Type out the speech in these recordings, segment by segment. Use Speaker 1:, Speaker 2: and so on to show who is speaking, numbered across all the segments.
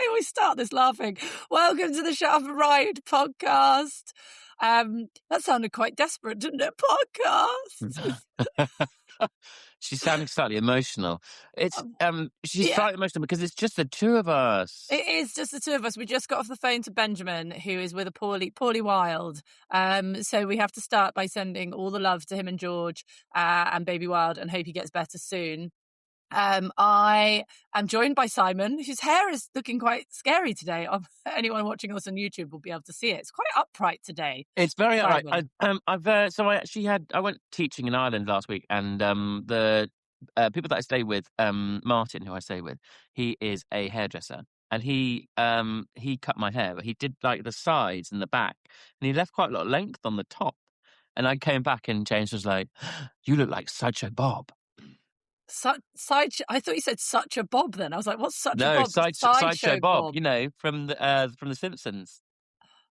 Speaker 1: always start this laughing. Welcome to the Shut Up and Ride podcast. That sounded quite desperate, didn't it? Podcast.
Speaker 2: She's sounding slightly emotional. She's
Speaker 1: Yeah.
Speaker 2: slightly emotional because it's just the two of us.
Speaker 1: It is just the two of us. We just got off the phone to Benjamin, who is with a poorly Wild. So we have to start by sending all the love to him and George and Baby Wild, and hope he gets better soon. I am joined by Simon, whose hair is looking quite scary today. Anyone watching us on YouTube will be able to see it. It's quite upright today.
Speaker 2: It's very upright.
Speaker 1: Simon.
Speaker 2: I went teaching in Ireland last week, and the people that I stay with, Martin, who I stay with, he is a hairdresser, and he cut my hair, but he did like the sides and the back, and he left quite a lot of length on the top. And I came back, and James was like, "You look like Sideshow Bob."
Speaker 1: I thought you said such a Bob. Then I was like, "What's such a
Speaker 2: No,
Speaker 1: Bob?"
Speaker 2: Sideshow Bob. You know, from the Simpsons.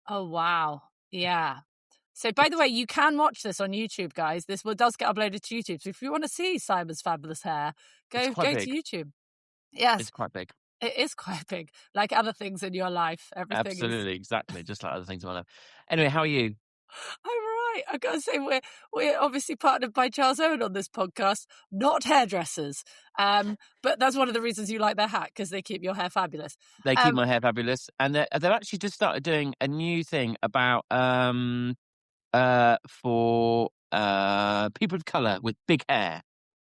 Speaker 1: Oh wow, yeah. So, by the way, you can watch this on YouTube, guys. This does get uploaded to YouTube. So, if you want to see Simon's fabulous hair, go to YouTube. Yes,
Speaker 2: it's quite big.
Speaker 1: It is quite big, like other things in your life. Everything.
Speaker 2: Absolutely, exactly, just like other things in my life. Anyway, how are you?
Speaker 1: I'm right. I gotta say, we're obviously partnered by Charles Owen on this podcast, not hairdressers. But that's one of the reasons you like their hat, because they keep your hair fabulous.
Speaker 2: They keep my hair fabulous, and they've actually just started doing a new thing about for people of colour with big hair.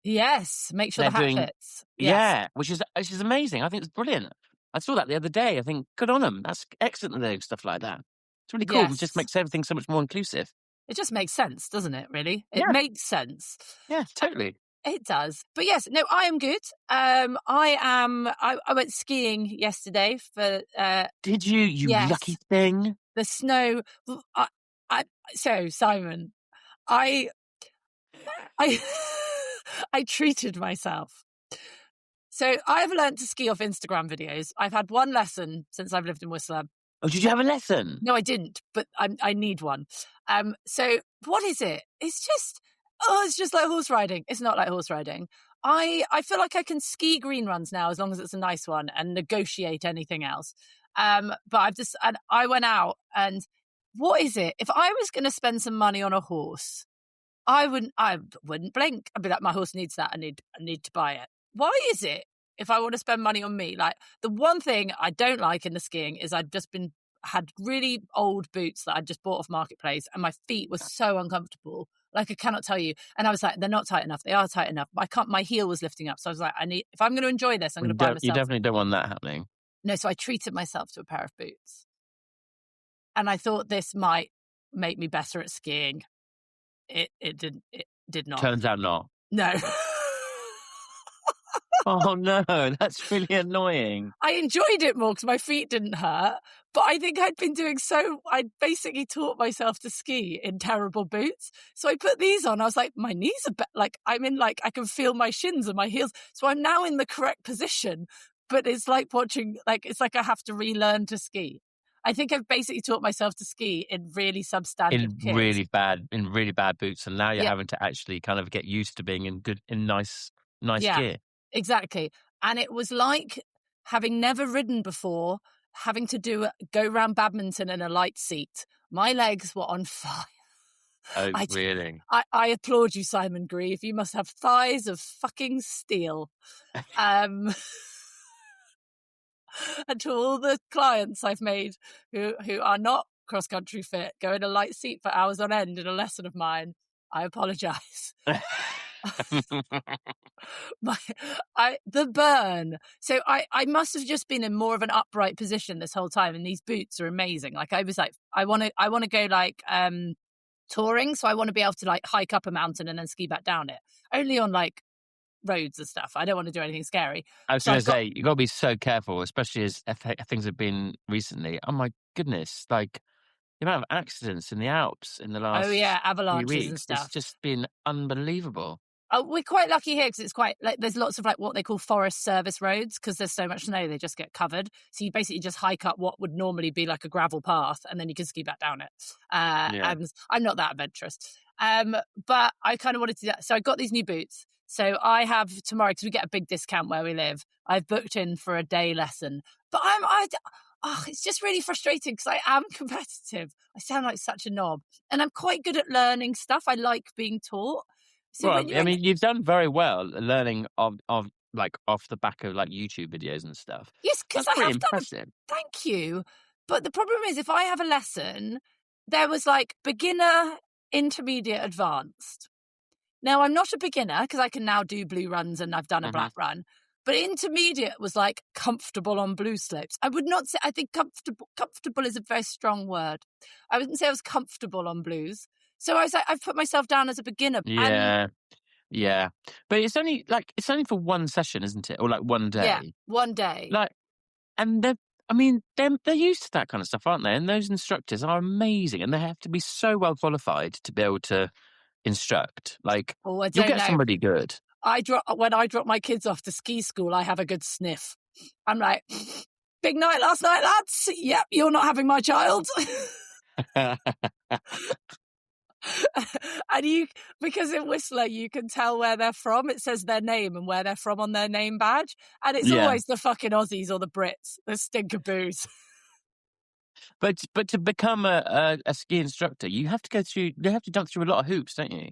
Speaker 1: Yes, make sure the hat fits. Yes.
Speaker 2: Yeah, which is amazing. I think it's brilliant. I saw that the other day. I think good on them. That's excellent that they do stuff like that. It's really cool. Yes. It just makes everything so much more inclusive.
Speaker 1: It just makes sense, doesn't it, really? It makes sense.
Speaker 2: Yeah, totally.
Speaker 1: It does. But yes, no, I am good. I went skiing yesterday for...
Speaker 2: Did you? You lucky thing.
Speaker 1: The snow... So, Simon, I treated myself. So I've learned to ski off Instagram videos. I've had one lesson since I've lived in Whistler.
Speaker 2: Oh, did you have a lesson?
Speaker 1: No, I didn't, but I need one. So what is it? It's just like horse riding. It's not like horse riding. I feel like I can ski green runs now as long as it's a nice one and negotiate anything else. But I went out, and what is it? If I was going to spend some money on a horse, I wouldn't blink. I'd be like, my horse needs that. I need to buy it. Why is it, if I want to spend money on me, like the one thing I don't like in the skiing is had really old boots that I'd just bought off Marketplace, and my feet were so uncomfortable. Like, I cannot tell you. And I was like, they're not tight enough. They are tight enough. But my heel was lifting up. So I was like, if I'm going to enjoy this, I'm going to buy myself.
Speaker 2: You definitely don't want that happening.
Speaker 1: No, so I treated myself to a pair of boots. And I thought this might make me better at skiing. It did not.
Speaker 2: Turns out not.
Speaker 1: No.
Speaker 2: Oh no, that's really annoying.
Speaker 1: I enjoyed it more because my feet didn't hurt, but I think I basically taught myself to ski in terrible boots. So I put these on. I was like, my knees are I can feel my shins and my heels. So I'm now in the correct position, but it's like it's like I have to relearn to ski. I think I've basically taught myself to ski in really substandard kit.
Speaker 2: really bad boots, and now you're having to actually kind of get used to being in nice gear.
Speaker 1: Exactly. And it was like, having never ridden before, having to go around badminton in a light seat. My legs were on fire.
Speaker 2: Oh, really?
Speaker 1: I applaud you, Simon Grieve. You must have thighs of fucking steel. And to all the clients I've made who are not cross-country fit, go in a light seat for hours on end in a lesson of mine, I apologise. The burn. So I must have just been in more of an upright position this whole time, and these boots are amazing. Like, I was like, I want to go like touring, so I want to be able to like hike up a mountain and then ski back down it, only on like roads and stuff. I don't want to do anything scary.
Speaker 2: I was going to say, you got to be so careful, especially as things have been recently. Oh my goodness, like the amount of accidents in the Alps in the last
Speaker 1: avalanches
Speaker 2: few weeks,
Speaker 1: and stuff.
Speaker 2: It's just been unbelievable.
Speaker 1: Oh, we're quite lucky here because it's quite like there's lots of like what they call forest service roads, because there's so much snow they just get covered. So you basically just hike up what would normally be like a gravel path, and then you can ski back down it. And I'm not that adventurous, but I kind of wanted to do that. So I got these new boots. So I have tomorrow, because we get a big discount where we live, I've booked in for a day lesson. But it's just really frustrating because I am competitive. I sound like such a knob. And I'm quite good at learning stuff. I like being taught. So
Speaker 2: Well,
Speaker 1: when
Speaker 2: I
Speaker 1: you're in,
Speaker 2: mean, you've done very well learning of like off the back of like YouTube videos and stuff.
Speaker 1: yes, because
Speaker 2: That's
Speaker 1: I
Speaker 2: pretty
Speaker 1: have done
Speaker 2: impressive.
Speaker 1: thank you. But the problem is, if I have a lesson, there was like beginner, intermediate, advanced. Now, I'm not a beginner because I can now do blue runs and I've done a
Speaker 2: Hmm.
Speaker 1: black run. But intermediate was like comfortable on blue slopes. I would not say, I think comfortable is a very strong word. I wouldn't say I was comfortable on blues. So I was like, I've put myself down as a beginner. And
Speaker 2: Yeah, yeah, but it's only for one session, isn't it? Or like one
Speaker 1: yeah,
Speaker 2: day.
Speaker 1: one day.
Speaker 2: Like, and I mean, they're used to that kind of stuff, aren't they? And those instructors are amazing, and they have to be so well qualified to be able to instruct. Like,
Speaker 1: Oh, I
Speaker 2: you'll
Speaker 1: don't
Speaker 2: get
Speaker 1: know.
Speaker 2: somebody good.
Speaker 1: When I drop my kids off to ski school, I have a good sniff. I'm like, big night last night, lads. Yep, you're not having my child. And because in Whistler you can tell where they're from. It says their name and where they're from on their name badge, and it's
Speaker 2: Yeah,
Speaker 1: always the fucking Aussies or the Brits, the stinkerboos.
Speaker 2: but to become a ski instructor, you have to jump through a lot of hoops, don't you?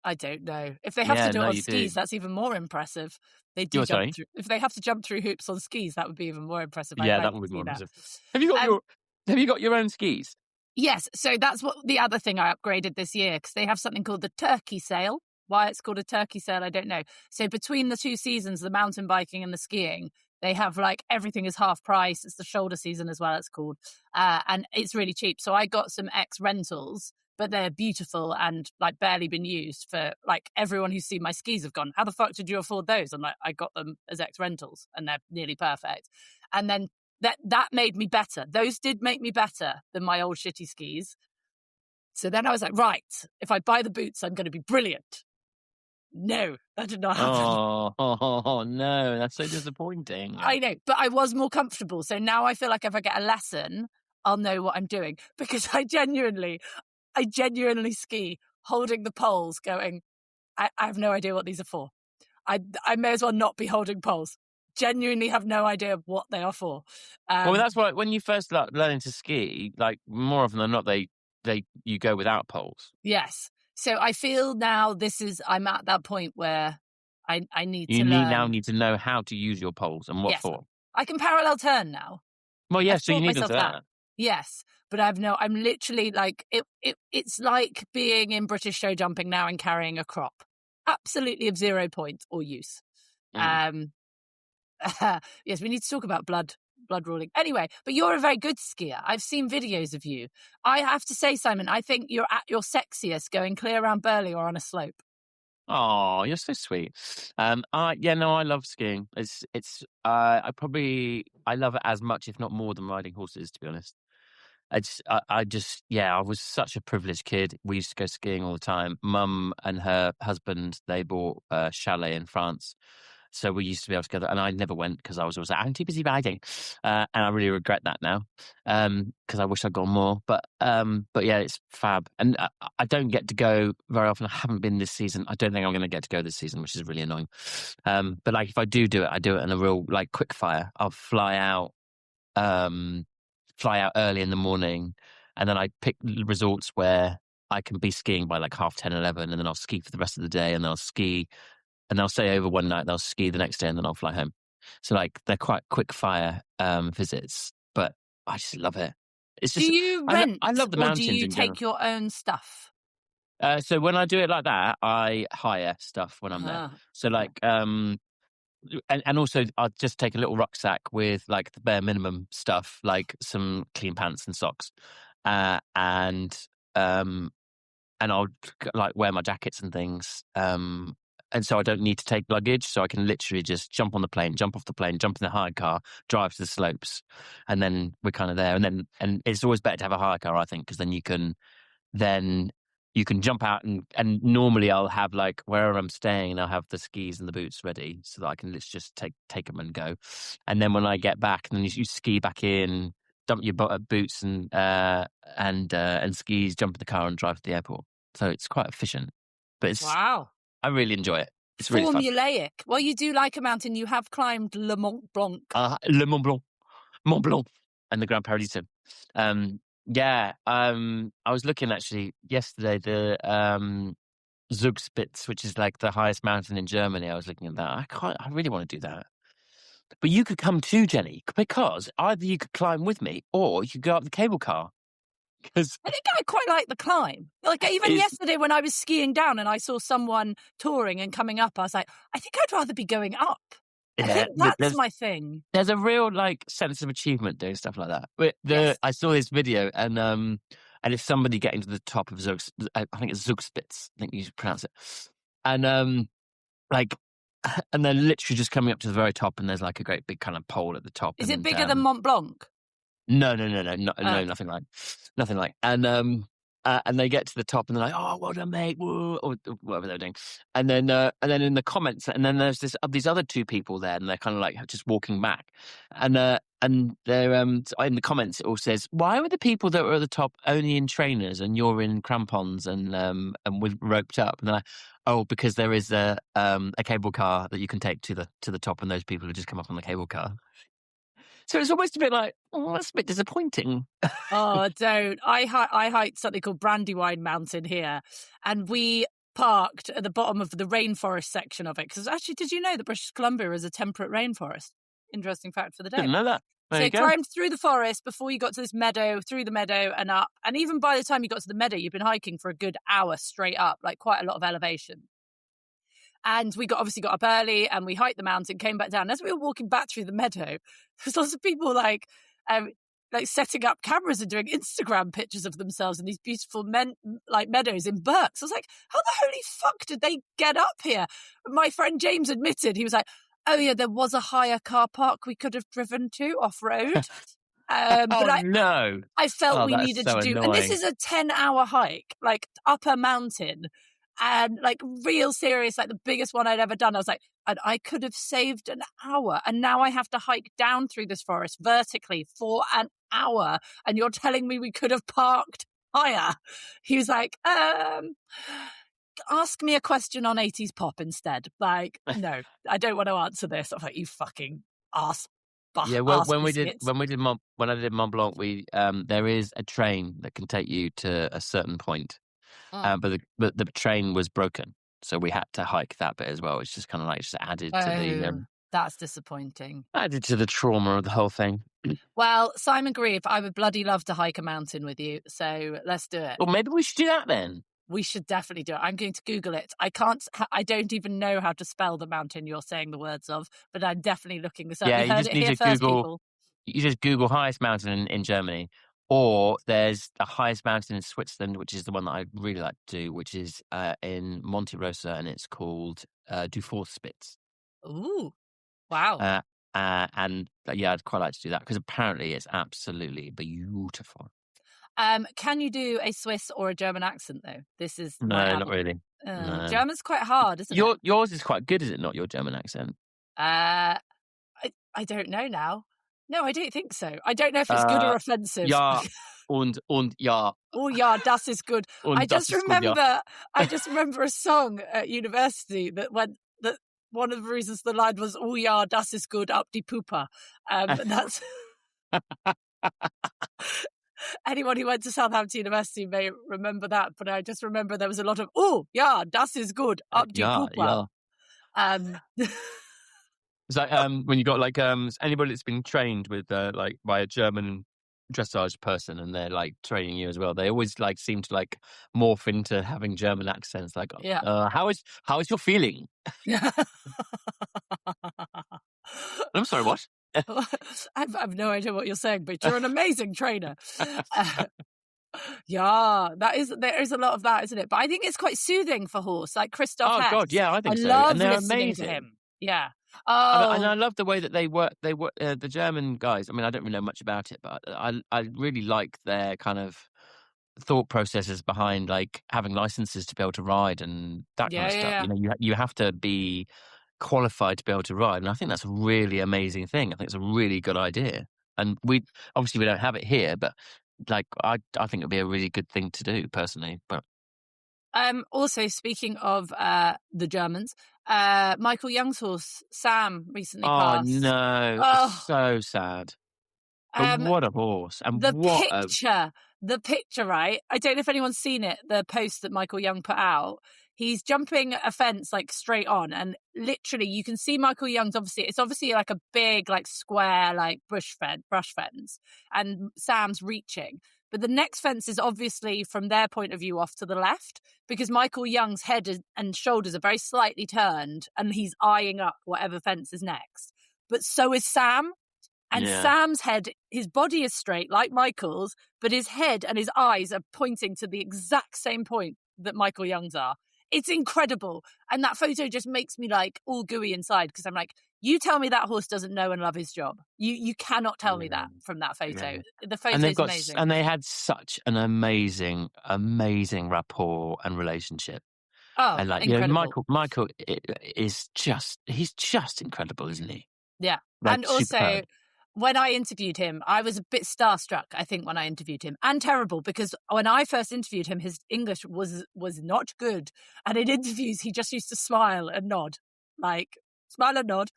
Speaker 1: I don't know if they have to
Speaker 2: Yeah,
Speaker 1: do it
Speaker 2: no,
Speaker 1: on
Speaker 2: you do.
Speaker 1: skis. That's even more impressive. They do
Speaker 2: You're
Speaker 1: jump
Speaker 2: sorry.
Speaker 1: through. If they have to jump through hoops on skis, that would be even more impressive. I'd
Speaker 2: Yeah,
Speaker 1: like
Speaker 2: that would
Speaker 1: to
Speaker 2: be more
Speaker 1: see that.
Speaker 2: impressive. Have you got
Speaker 1: Um,
Speaker 2: your own skis?
Speaker 1: Yes, so that's what the other thing I upgraded this year, because they have something called the turkey sale. Why it's called a turkey sale, I don't know. So between the two seasons, the mountain biking and the skiing, they have like everything is half price. It's the shoulder season as well, it's called. And it's really cheap. So I got some ex rentals, but they're beautiful and like barely been used. For like everyone who's seen my skis have gone, how the fuck did you afford those? I'm like, I got them as ex rentals and they're nearly perfect. And then that made me better. Those did make me better than my old shitty skis. So then I was like, right, if I buy the boots, I'm going to be brilliant. No, that did not happen.
Speaker 2: Oh, no, that's so disappointing.
Speaker 1: I know, but I was more comfortable. So now I feel like if I get a lesson, I'll know what I'm doing, because I genuinely ski holding the poles going, I have no idea what these are for. I may as well not be holding poles. Genuinely have no idea what they are for.
Speaker 2: Well, that's why when you first start learning to ski, like more often than not, you go without poles.
Speaker 1: Yes. So I feel now I'm at that point where I need
Speaker 2: You
Speaker 1: to
Speaker 2: now
Speaker 1: learn.
Speaker 2: need to know how to use your poles and what
Speaker 1: Yes.
Speaker 2: for.
Speaker 1: I can parallel turn now.
Speaker 2: Well, yeah,
Speaker 1: I've
Speaker 2: so you
Speaker 1: taught
Speaker 2: need them
Speaker 1: myself
Speaker 2: for
Speaker 1: that.
Speaker 2: that.
Speaker 1: Yes. But I'm literally like, it's like being in British show jumping now and carrying a crop. Absolutely of 0 point or use.
Speaker 2: Mm.
Speaker 1: Yes, we need to talk about blood ruling. Anyway, but you're a very good skier. I've seen videos of you. I have to say, Simon, I think you're at your sexiest going clear around Burley or on a slope.
Speaker 2: Oh, you're so sweet. I love skiing. I love it as much, if not more, than riding horses. To be honest, I was such a privileged kid. We used to go skiing all the time. Mum and her husband, they bought a chalet in France. So we used to be able to go there, and I never went because I was always like, I'm too busy riding, and I really regret that now, because I wish I'd gone more. But yeah, it's fab, and I don't get to go very often. I haven't been this season. I don't think I'm going to get to go this season, which is really annoying. But like if I do it, I do it in a real like quick fire. I'll fly out early in the morning, and then I pick resorts where I can be skiing by like 10:30, 11, and then I'll ski for the rest of the day, and then I'll ski and they'll stay over one night, they'll ski the next day, and then I'll fly home. So like they're quite quick fire visits, but I just love it. It's
Speaker 1: Do
Speaker 2: just
Speaker 1: you rent
Speaker 2: I love the
Speaker 1: or do
Speaker 2: mountains
Speaker 1: you
Speaker 2: in general.
Speaker 1: take your own stuff?
Speaker 2: So when I do it like that, I hire stuff when I'm there.
Speaker 1: Ah,
Speaker 2: So
Speaker 1: okay.
Speaker 2: like and also I'll just take a little rucksack with like the bare minimum stuff, like some clean pants and socks, and I'll like wear my jackets and things. And so I don't need to take luggage, so I can literally just jump on the plane, jump off the plane, jump in the hire car, drive to the slopes, and then we're kind of there. And it's always better to have a hire car, I think, because then you can jump out and normally I'll have like wherever I'm staying, I'll have the skis and the boots ready so that I can just take them and go. And then when I get back, then you ski back in, dump your boots and skis, jump in the car and drive to the airport. So it's quite efficient, but
Speaker 1: Wow.
Speaker 2: I really enjoy it. It's really fun.
Speaker 1: Formulaic. Well, you do like a mountain. You have climbed Le Mont Blanc.
Speaker 2: Le Mont Blanc. Mont Blanc and the Grand Paradiso. Yeah, I was looking actually yesterday, the Zugspitze, which is like the highest mountain in Germany. I was looking at that. I really want to do that. But you could come too, Jenny, because either you could climb with me or you could go up the cable car. Because
Speaker 1: I think I quite like the climb. Like even yesterday when I was skiing down and I saw someone touring and coming up, I was like, I think I'd rather be going up. I think that's my thing.
Speaker 2: There's a real like sense of achievement doing stuff like that. But
Speaker 1: Yes.
Speaker 2: I saw this video and it's somebody getting to the top of I think it's Zugspitze. I think you should pronounce it. And like, and they're literally just coming up to the very top, and there's like a great big kind of pole at the top.
Speaker 1: Is it bigger than Mont Blanc?
Speaker 2: No, nothing like. And they get to the top, and they're like, "Oh, well done, mate!" Whoa, or whatever they're doing. And then in the comments, and then there's these other two people there, and they're kind of like just walking back, and they're in the comments it all says, "Why were the people that were at the top only in trainers, and you're in crampons and with roped up?" And they're like, "Oh, because there is a cable car that you can take to the top, and those people have just come up on the cable car." So it's almost a bit like, oh, that's a bit disappointing.
Speaker 1: Oh, don't. I hiked something called Brandywine Mountain here, and we parked at the bottom of the rainforest section of it. Because actually, did you know that British Columbia is a temperate rainforest? Interesting fact for the day.
Speaker 2: Didn't know that.
Speaker 1: So you climbed through the forest before you got to this meadow, through the meadow and up. And even by the time you got to the meadow, you've been hiking for a good hour straight up, like quite a lot of elevation. And we obviously got up early and we hiked the mountain, came back down. As we were walking back through the meadow, there's lots of people like setting up cameras and doing Instagram pictures of themselves in these beautiful meadows in Berks. I was like, how the holy fuck did they get up here? My friend James admitted, he was like, oh yeah, there was a higher car park we could have driven to off-road.
Speaker 2: No.
Speaker 1: I felt we needed to do, and this is a 10-hour hike, like up a mountain. And like real serious, like the biggest one I'd ever done. I was like, and I could have saved an hour. And now I have to hike down through this forest vertically for an hour. And you're telling me we could have parked higher. He was like, ask me a question on 80s pop instead. Like, no, I don't want to answer this. I'm like, you fucking ass.
Speaker 2: Yeah, well, when I did Mont Blanc, there is a train that can take you to a certain point. But the train was broken, so we had to hike that bit as well. It's just kind of like just added to the.
Speaker 1: That's disappointing.
Speaker 2: Added to the trauma of the whole thing.
Speaker 1: Well, Simon Grieve, I would bloody love to hike a mountain with you, so let's do it.
Speaker 2: Well, maybe we should do that then.
Speaker 1: We should definitely do it. I'm going to Google it. I don't even know how to spell the mountain you're saying the words of, but I'm definitely looking this up.
Speaker 2: Yeah, you just need to Google. People. You just Google highest mountain in Germany. Or there's the highest mountain in Switzerland, which is the one that I really like to do, which is in Monte Rosa, and it's called Dufourspitz.
Speaker 1: Ooh, wow.
Speaker 2: And yeah, I'd quite like to do that because apparently it's absolutely beautiful.
Speaker 1: Can you do a Swiss or a German accent, though? This is...
Speaker 2: No, not really. No.
Speaker 1: German's quite hard, isn't it?
Speaker 2: Yours is quite good, is it not, your German accent?
Speaker 1: I don't know now. No, I don't think so. I don't know if it's good or offensive.
Speaker 2: Ja, und ja.
Speaker 1: Oh yeah, das ist good. I just remember a song at university that one of the reasons the line was "Oh yeah, das ist good up die Pupa." That's anyone who went to Southampton University may remember that, but I just remember there was a lot of "Oh yeah, das ist good up die Pupa."
Speaker 2: Yeah. It's like when you got like anybody that's been trained with like by a German dressage person and they're like training you as well, they always like seem to like morph into having German accents. Like, how is your feeling? I'm sorry, what?
Speaker 1: I've no idea what you're saying, but you're an amazing trainer. Yeah, there is a lot of that, isn't it? But I think it's quite soothing for horse, like Christoph Hess.
Speaker 2: God, yeah, I think so.
Speaker 1: Love
Speaker 2: and they're
Speaker 1: listening
Speaker 2: amazing.
Speaker 1: to him. Yeah.
Speaker 2: And I love the way that they work. They work the German guys. I mean, I don't really know much about it, but I really like their kind of thought processes behind like having licenses to be able to ride and that kind of stuff.
Speaker 1: Yeah.
Speaker 2: You know, you have to be qualified to be able to ride, and I think that's a really amazing thing. I think it's a really good idea, and we don't have it here, but like I think it'd be a really good thing to do personally. But
Speaker 1: Also, speaking of the Germans, Michael Jung's horse, Sam, recently
Speaker 2: Oh,
Speaker 1: passed.
Speaker 2: no. It's
Speaker 1: Oh,
Speaker 2: so sad. But
Speaker 1: um,
Speaker 2: what a horse. And
Speaker 1: the
Speaker 2: what a...
Speaker 1: picture, right? I don't know if anyone's seen it, the post that Michael Jung put out. He's jumping a fence like straight on, and literally you can see Michael Jung's it's obviously like a big, like square, like brush fence, and Sam's reaching. But the next fence is obviously from their point of view off to the left, because Michael Jung's head and shoulders are very slightly turned and he's eyeing up whatever fence is next. But so is Sam. And Sam's head, his body is straight like Michael's, but his head and his eyes are pointing to the exact same point that Michael Jung's are. It's incredible. And that photo just makes me like all gooey inside, because I'm like, you tell me that horse doesn't know and love his job. You cannot tell me that from that photo. The photo is amazing.
Speaker 2: And they had such an amazing rapport and relationship.
Speaker 1: Oh,
Speaker 2: and like,
Speaker 1: incredible.
Speaker 2: Michael is he's just incredible, isn't he?
Speaker 1: Yeah.
Speaker 2: Like,
Speaker 1: and also,
Speaker 2: superb.
Speaker 1: when I interviewed him, I was a bit starstruck, I think, when I interviewed him, and terrible, because when I first interviewed him, his English was not good. And in interviews, he just used to smile and nod, like smile and nod.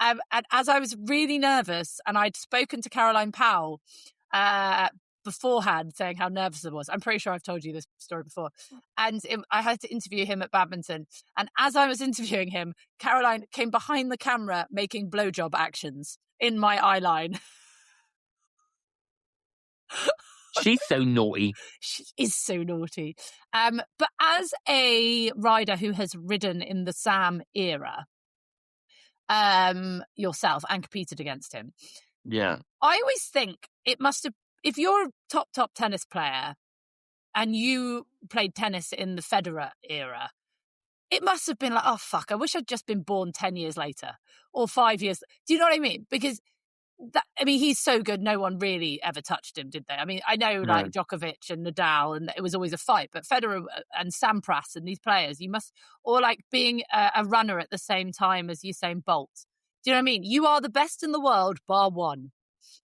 Speaker 1: And as I was really nervous, and I'd spoken to Caroline Powell beforehand, saying how nervous I was. I'm pretty sure I've told you this story before. And I had to interview him at badminton. And as I was interviewing him, Caroline came behind the camera making blowjob actions in my eye line.
Speaker 2: She's so naughty.
Speaker 1: She is so naughty. But as a rider who has ridden in the Sam era, yourself, and competed against him,
Speaker 2: yeah,
Speaker 1: I always think it must have, if you're a top tennis player and you played tennis in the Federer era, it must have been like, oh fuck, I wish I'd just been born 10 years later or 5 years. Do you know what I mean? Because he's so good, no one really ever touched him, did they? I mean, I know like Djokovic and Nadal, and it was always a fight, but Federer and Sampras and these players, or like being a runner at the same time as Usain Bolt. Do you know what I mean? You are the best in the world, bar one,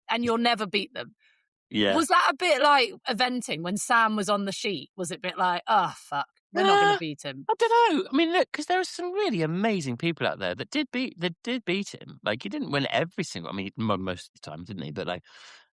Speaker 1: and you'll never beat them.
Speaker 2: Yeah.
Speaker 1: Was that a bit like eventing when Sam was on the sheet? Was it a bit like, oh fuck, we're not going to beat him?
Speaker 2: I don't know. I mean, look, because there are some really amazing people out there that did beat him. Like, he didn't win every single. I mean, most of the time, didn't he? But like,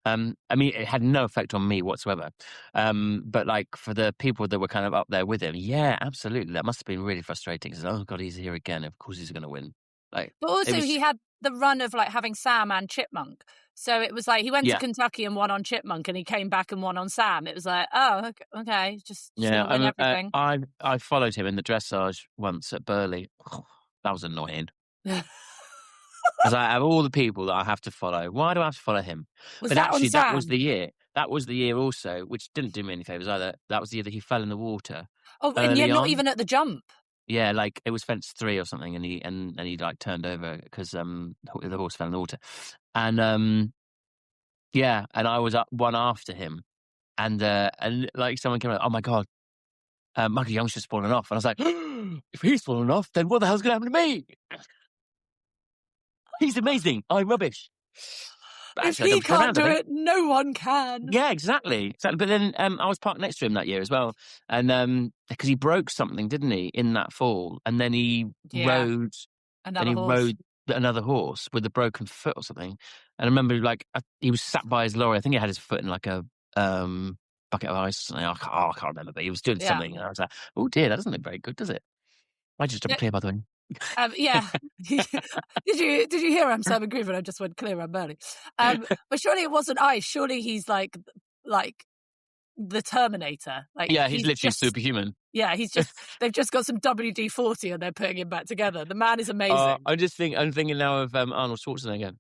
Speaker 2: I mean, it had no effect on me whatsoever. But like, for the people that were kind of up there with him, yeah, absolutely, that must have been really frustrating. Because, oh god, he's here again. Of course, he's going to win. Like,
Speaker 1: but also he had the run of like having Sam and Chipmunk. So it was like he went to Kentucky and won on Chipmunk, and he came back and won on Sam. It was like, oh, okay, just win everything.
Speaker 2: I followed him in the dressage once at Burley. Oh, that was annoying. Because I have all the people that I have to follow. Why do I have to follow him? That was the year. That was the year also, which didn't do me any favours either. That was the year that he fell in the water.
Speaker 1: Oh, and yet not even at the jump.
Speaker 2: Yeah, like it was fence 3 or something, and he like turned over because the horse fell in the water, and and I was up one after him, and like someone came like, oh my god, Michael Jung's just fallen off, and I was like, if he's fallen off, then what the hell's going to happen to me? He's amazing. I'm rubbish.
Speaker 1: But if he can't do it, no one can.
Speaker 2: Yeah, exactly. But then I was parked next to him that year as well, and because he broke something, didn't he, in that fall, and then he rode another horse with a broken foot or something. And I remember, like, he was sat by his lorry. I think he had his foot in like a bucket of ice or something. I can't remember, but he was doing something, and I was like, oh dear, that doesn't look very good, does it? I just jumped clear, by the way.
Speaker 1: Yeah. Did you hear I'm Simon Griever? I just went clear, I'm Burley. But surely it wasn't ice. Surely he's like the Terminator. Like,
Speaker 2: yeah, he's literally superhuman.
Speaker 1: Yeah, they've just got some WD-40 and they're putting him back together. The man is amazing.
Speaker 2: I'm thinking now of Arnold Schwarzenegger.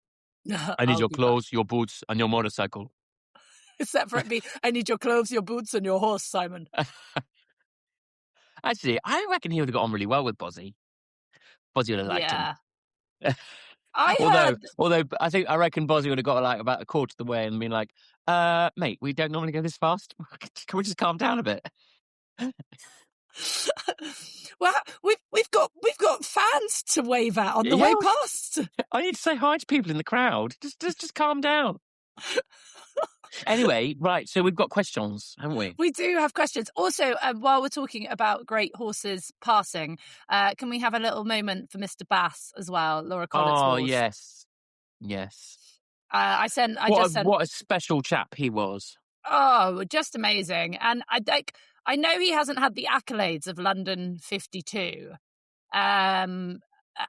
Speaker 2: I need your clothes, your boots, and your motorcycle.
Speaker 1: Except for it be, I need your clothes, your boots, and your horse, Simon.
Speaker 2: Actually, I reckon he would have got on really well with Bozzy. Bozzy would have liked him. Although I reckon Bozzy would have got like about a quarter of the way and been like, mate, we don't normally go this fast. Can we just calm down a bit?
Speaker 1: Well, we've got fans to wave at on the way past.
Speaker 2: I need to say hi to people in the crowd. Just calm down. Anyway, right, so we've got questions, haven't we?
Speaker 1: We do have questions. Also, while we're talking about great horses passing, can we have a little moment for Mr. Bass as well, Laura Collett's
Speaker 2: Oh,
Speaker 1: horse?
Speaker 2: yes.
Speaker 1: I just sent.
Speaker 2: What a special chap he was.
Speaker 1: Oh, just amazing. And I know he hasn't had the accolades of London 52.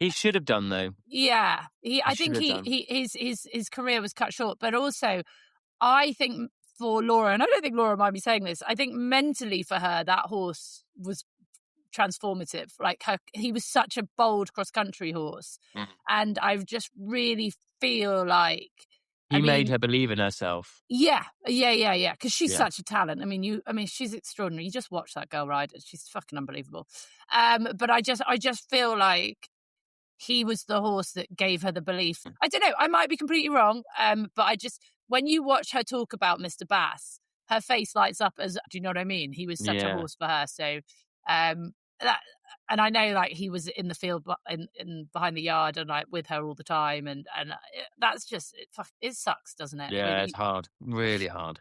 Speaker 2: He should have done, though.
Speaker 1: Yeah, I
Speaker 2: should
Speaker 1: think
Speaker 2: have done.
Speaker 1: his career was cut short, but also I think for Laura, and I don't think Laura might be saying this, I think mentally for her that horse was transformative. Like he was such a bold cross country horse, and I just really feel like
Speaker 2: He made her believe in herself.
Speaker 1: Yeah. Because she's such a talent. I mean, she's extraordinary. You just watch that girl ride; she's fucking unbelievable. But I just feel like he was the horse that gave her the belief. I don't know. I might be completely wrong. But when you watch her talk about Mr. Bass, her face lights up do you know what I mean? He was such a horse for her. So, and I know like he was in the field in behind the yard and like with her all the time. And that's just, it sucks, doesn't it?
Speaker 2: Yeah, it's hard. Really hard.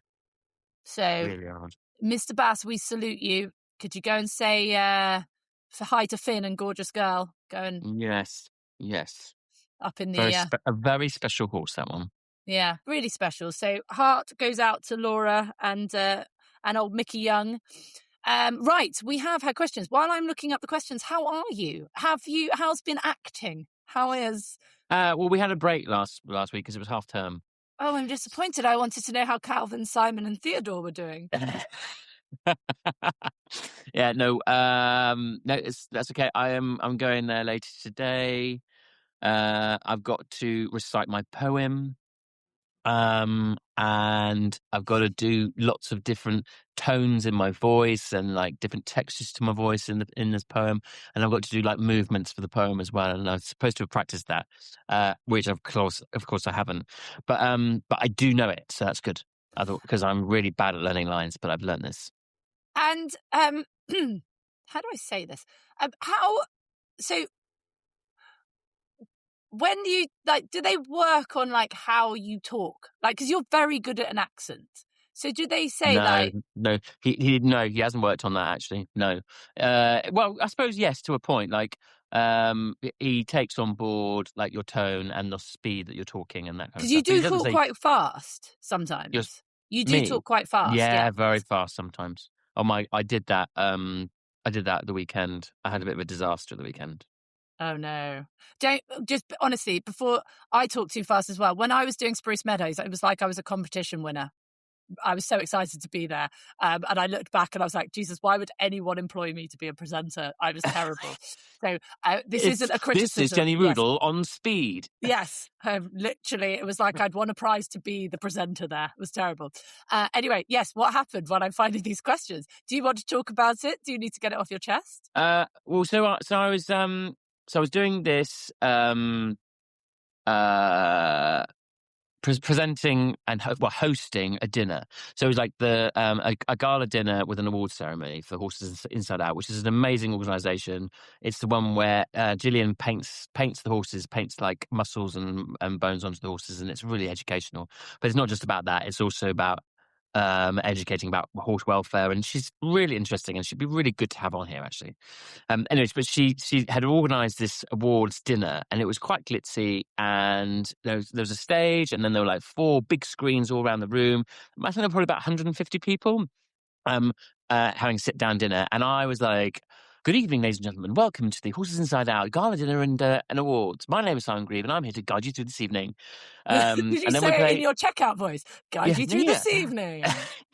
Speaker 1: So,
Speaker 2: really hard.
Speaker 1: Mr. Bass, we salute you. Could you go and say for hi to Finn and gorgeous girl? Go and
Speaker 2: yes.
Speaker 1: Up in the
Speaker 2: a very special horse, that one.
Speaker 1: Yeah, really special. So heart goes out to Laura and old Mickey Jung. Right, we have had questions. While I'm looking up the questions, how are you? How's been acting? How is?
Speaker 2: Well, we had a break last week because it was half term.
Speaker 1: Oh, I'm disappointed. I wanted to know how Calvin, Simon, and Theodore were doing.
Speaker 2: Yeah, no, that's okay. I'm going there later today. I've got to recite my poem. And I've got to do lots of different tones in my voice and like different textures to my voice in this poem, and I've got to do like movements for the poem as well. And I'm supposed to have practiced that, which of course I haven't. But I do know it, so that's good. I thought because I'm really bad at learning lines, but I've learned this.
Speaker 1: And how do I say this? When you do they work on like how you talk? Like, because you're very good at an accent. So do they say
Speaker 2: no, he hasn't worked on that actually. No. Well, I suppose yes, to a point. Like, he takes on board like your tone and the speed that you're talking and that kind of stuff.
Speaker 1: Because you do talk quite fast sometimes. You do talk quite fast.
Speaker 2: Yeah, very fast sometimes. I did that. I did that the weekend. I had a bit of a disaster at the weekend.
Speaker 1: Oh no. Don't just honestly, before I talk too fast as well. When I was doing Spruce Meadows, it was like I was a competition winner. I was so excited to be there. And I looked back and I was like, Jesus, why would anyone employ me to be a presenter? I was terrible. So this isn't a criticism.
Speaker 2: This is Jenny Rudel on speed.
Speaker 1: Yes. Literally, it was like I'd won a prize to be the presenter there. It was terrible. Anyway, yes, what happened when I'm finding these questions? Do you want to talk about it? Do you need to get it off your chest?
Speaker 2: Well, so I was doing this presenting and hosting a dinner. So it was like a gala dinner with an award ceremony for Horses Inside Out, which is an amazing organisation. It's the one where Gillian paints the horses, paints like muscles and bones onto the horses, and it's really educational. But it's not just about that; it's also about educating about horse welfare, and she's really interesting, and she'd be really good to have on here actually. Anyways, but she had organised this awards dinner, and it was quite glitzy, and there was a stage, and then there were like 4 big screens all around the room. I think there were probably about 150 people having sit down dinner, and I was like, good evening, ladies and gentlemen. Welcome to the Horses Inside Out Gala Dinner and Awards. My name is Simon Grieve, and I'm here to guide you through this evening.
Speaker 1: Did you say it in your checkout voice? Guide you through this evening.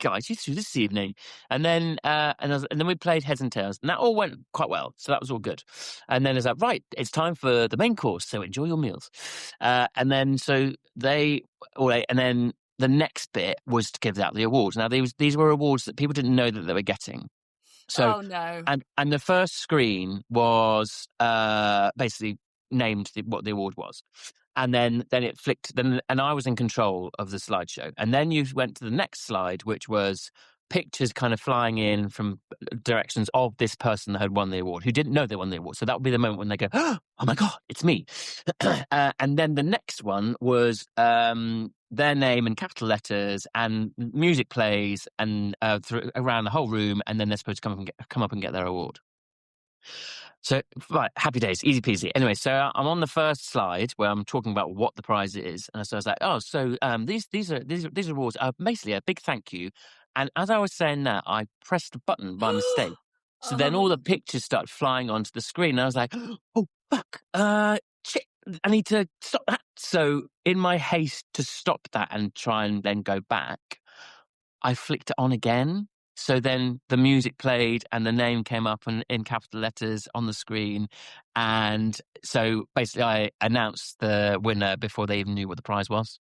Speaker 2: Guide you through this evening. And then and then we played Heads and Tails, and that all went quite well. So that was all good. And then it's like, right, it's time for the main course. So enjoy your meals. And then so they all ate, and then the next bit was to give out the awards. Now these were awards that people didn't know that they were getting. So,
Speaker 1: oh no!
Speaker 2: And the first screen was basically named what the award was, and then it flicked. And I was in control of the slideshow. And then you went to the next slide, which was pictures kind of flying in from directions of this person that had won the award, who didn't know they won the award. So that would be the moment when they go, "Oh my god, it's me!" And then the next one was their name in capital letters, and music plays and around the whole room, and then they're supposed to come up and get their award. So, right, happy days, easy peasy. Anyway, so I'm on the first slide where I'm talking about what the prize is, and so I was like, "Oh, so these are awards. Basically, a big thank you." And as I was saying that, I pressed a button by mistake. So then all the
Speaker 1: Oh,
Speaker 2: pictures started flying onto the screen, and I was like, "Oh fuck! Shit! I need to stop that." So, in my haste to stop that and try and then go back, I flicked it on again. So then the music played and the name came up in capital letters on the screen. And so basically I announced the winner before they even knew what the prize was.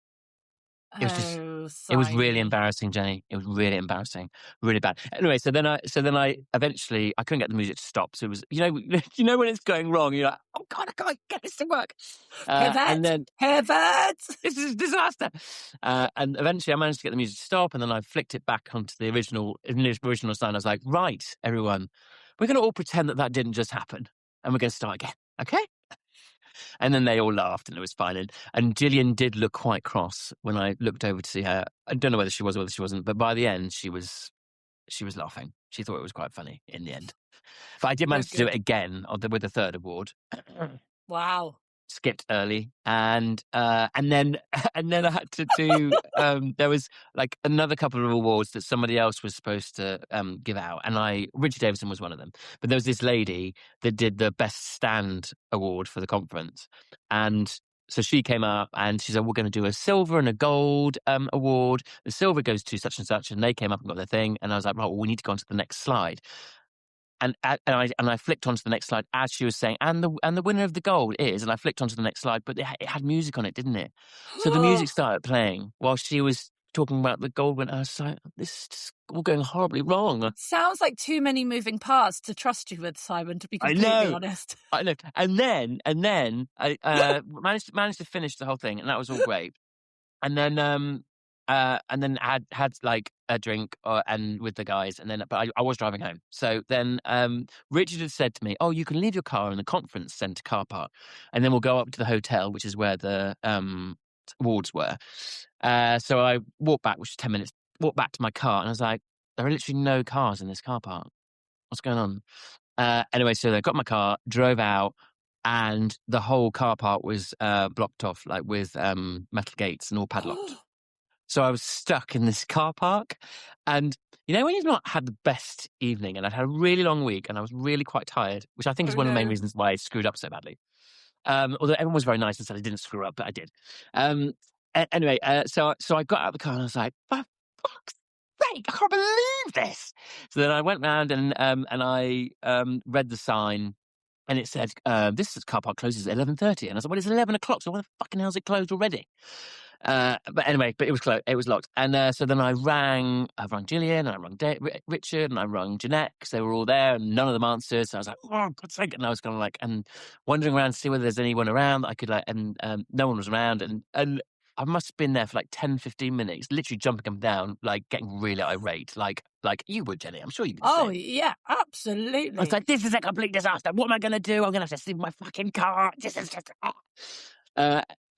Speaker 1: oh,
Speaker 2: It was really
Speaker 1: Simey.
Speaker 2: embarrassing, Jenny. It was really embarrassing, really bad. Anyway, so then I eventually I couldn't get the music to stop. So it was, you know when it's going wrong, you're like, oh God, I can't get this to work. And
Speaker 1: Pivot,
Speaker 2: then
Speaker 1: pivot.
Speaker 2: this is a disaster. And eventually I managed to get the music to stop, and then I flicked it back onto the original sign. I was like, right, everyone, we're going to all pretend that didn't just happen, and we're going to start again, okay? And then they all laughed, and it was fine. And Gillian did look quite cross when I looked over to see her. I don't know whether she was or whether she wasn't, but by the end, she was laughing. She thought it was quite funny in the end. But I did
Speaker 1: Good,
Speaker 2: manage to do
Speaker 1: good.
Speaker 2: it again with the third award.
Speaker 1: Wow.
Speaker 2: Skipped early, and then I had to do there was like another couple of awards that somebody else was supposed to give out, and Richard Davison was one of them, but there was this lady that did the best stand award for the conference, and so she came up and she said, we're going to do a silver and a gold award. The silver goes to such and such, and they came up and got their thing, and I was like, right, well, we need to go on to the next slide. And I flicked onto the next slide as she was saying, and the winner of the gold is, and I flicked onto the next slide, but it had music on it, didn't it? So the music started playing while she was talking about the gold winner. I was like, this is just all going horribly wrong.
Speaker 1: Sounds like too many moving parts to trust you with, Simon, to be
Speaker 2: I
Speaker 1: completely
Speaker 2: know.
Speaker 1: honest.
Speaker 2: I know. And then I managed to finish the whole thing, and that was all great. And then had like a drink and with the guys, and then but I was driving home. So then Richard had said to me, "Oh, you can leave your car in the conference centre car park, and then we'll go up to the hotel, which is where the awards were." So I walked back, which was 10 minutes. Walked back to my car, and I was like, "There are literally no cars in this car park. What's going on?" Anyway, so I got my car, drove out, and the whole car park was blocked off, like with metal gates and all padlocked. So I was stuck in this car park. And when you've not had the best evening, and I'd had a really long week and I was really quite tired, which I think is
Speaker 1: Oh
Speaker 2: one of the main
Speaker 1: no.
Speaker 2: reasons why I screwed up so badly. Although everyone was very nice and said I didn't screw up, but I did. Anyway, so I got out of the car and I was like, for fuck's sake, I can't believe this. So then I went round and I read the sign. And it said, this car park closes at 11:30. And I was like, well, it's 11 o'clock, so why the fucking hell is it closed already? But anyway, it was closed. It was locked. And so then I rang Gillian, and I rang Richard, and I rang Jeanette, because they were all there, and none of them answered. So I was like, oh, God's sake. And I was kind of like, and wandering around to see whether there's anyone around that I could like, and no one was around. And I must have been there for like 10, 15 minutes, literally jumping up and down, like getting really irate, like you would, Jenny. I'm sure you could the
Speaker 1: Oh,
Speaker 2: same.
Speaker 1: yeah, absolutely.
Speaker 2: I was like, this is a complete disaster. What am I going to do? I'm going to have to sleep in my fucking car. This is just...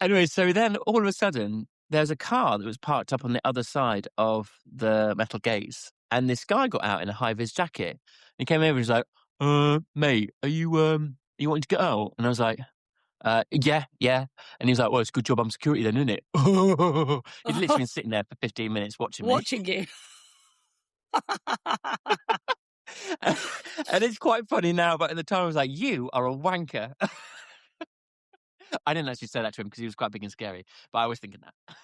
Speaker 2: Anyway, so then all of a sudden, there's a car that was parked up on the other side of the metal gates. And this guy got out in a high-vis jacket. He came over and was like, mate, are you wanting to get out? And I was like, yeah. And he was like, well, it's a good job I'm security then, isn't it? He'd literally been sitting there for 15 minutes watching me.
Speaker 1: Watching you.
Speaker 2: And it's quite funny now, but at the time I was like, you are a wanker. I didn't actually say that to him because he was quite big and scary, but I was thinking that.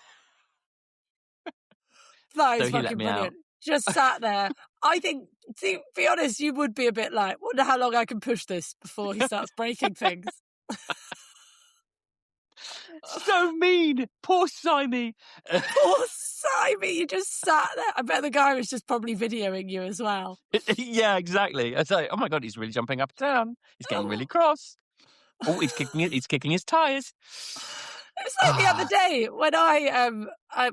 Speaker 1: That
Speaker 2: So
Speaker 1: is
Speaker 2: he let
Speaker 1: fucking
Speaker 2: me
Speaker 1: brilliant.
Speaker 2: out.
Speaker 1: Just sat there. I think, to be honest, you would be a bit like, wonder how long I can push this before he starts breaking things.
Speaker 2: So mean. Poor Simey.
Speaker 1: Poor Simon, you just sat there. I bet the guy was just probably videoing you as well.
Speaker 2: Yeah, exactly. I was like, oh my God, he's really jumping up and down. He's getting really cross. Oh, he's kicking his tyres.
Speaker 1: It was like the other day when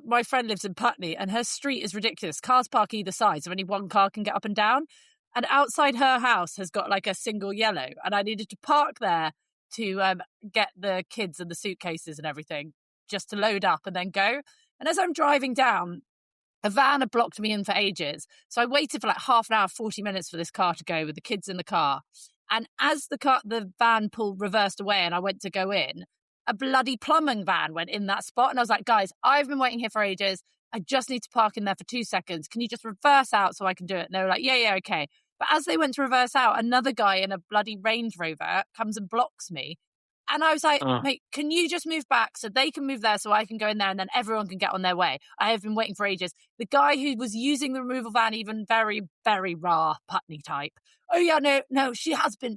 Speaker 1: my friend lives in Putney, and her street is ridiculous. Cars park either side, so only one car can get up and down. And outside her house has got like a single yellow, and I needed to park there to get the kids and the suitcases and everything just to load up and then go. And as I'm driving down, a van had blocked me in for ages. So I waited for like half an hour, 40 minutes for this car to go with the kids in the car. And as the van reversed away and I went to go in, a bloody plumbing van went in that spot. And I was like, guys, I've been waiting here for ages. I just need to park in there for 2 seconds. Can you just reverse out so I can do it? And they were like, yeah, okay. But as they went to reverse out, another guy in a bloody Range Rover comes and blocks me. And I was like, mate, can you just move back so they can move there so I can go in there and then everyone can get on their way? I have been waiting for ages. The guy who was using the removal van, even very, very raw Putney type. Oh, yeah, no, she has been.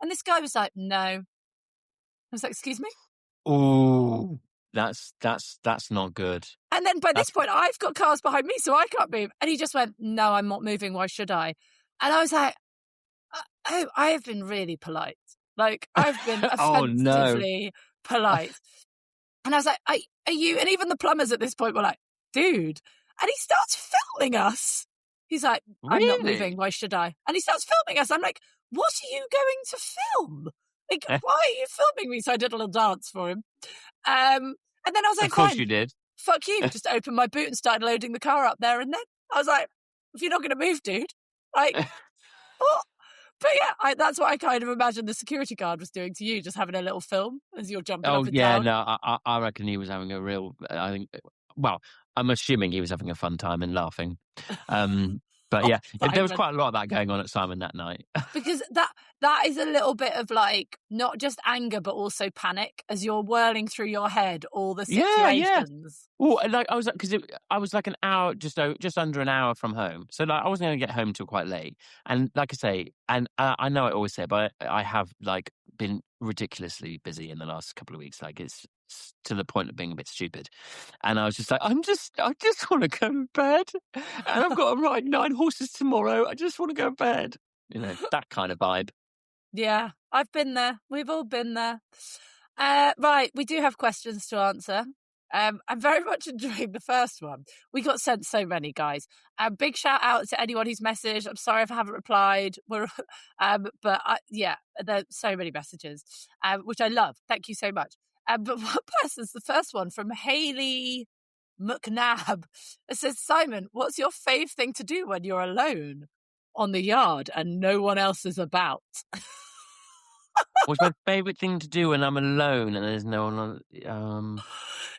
Speaker 1: And this guy was like, no. I was like, excuse me?
Speaker 2: Oh, that's not good.
Speaker 1: And then by this point, I've got cars behind me, so I can't move. And he just went, no, I'm not moving. Why should I? And I was like, oh, I have been really polite. Like, I've been offensively polite. And I was like, are you? And even the plumbers at this point were like, dude. And he starts filming us. He's like, I'm not moving. Why should I? And he starts filming us. I'm like, what are you going to film? Like, why are you filming me? So I did a little dance for him. And then I was like,
Speaker 2: of course
Speaker 1: fine,
Speaker 2: you did.
Speaker 1: Fuck you. Just opened my boot and started loading the car up there. And then I was like, if you're not going to move, dude, like, what? But yeah, that's what I kind of imagined the security guard was doing to you, just having a little film as you're jumping up and down.
Speaker 2: No, I reckon he was having a real, I'm assuming he was having a fun time and laughing. But yeah, there was quite a lot of that going on at Simon that night.
Speaker 1: Because that is a little bit of like, not just anger, but also panic as you're whirling through your head all the situations.
Speaker 2: Yeah. Well, like I was like an hour, just under an hour from home. So like I wasn't going to get home till quite late. And like I say, and I know I always say, but I have like been ridiculously busy in the last couple of weeks. Like it's to the point of being a bit stupid. And I was just like, I just want to go to bed. And I've got to ride 9 horses tomorrow. I just want to go to bed. You know, that kind of vibe.
Speaker 1: Yeah, I've been there. We've all been there. Right, we do have questions to answer. I'm very much enjoying the first one. We got sent so many, guys. Big shout out to anyone who's messaged. I'm sorry if I haven't replied. There's so many messages, which I love. Thank you so much. But one person's the first one from Hayley McNabb. It says, Simon, what's your fave thing to do when you're alone on the yard and no one else is about?
Speaker 2: What's my favourite thing to do when I'm alone and there's no one on?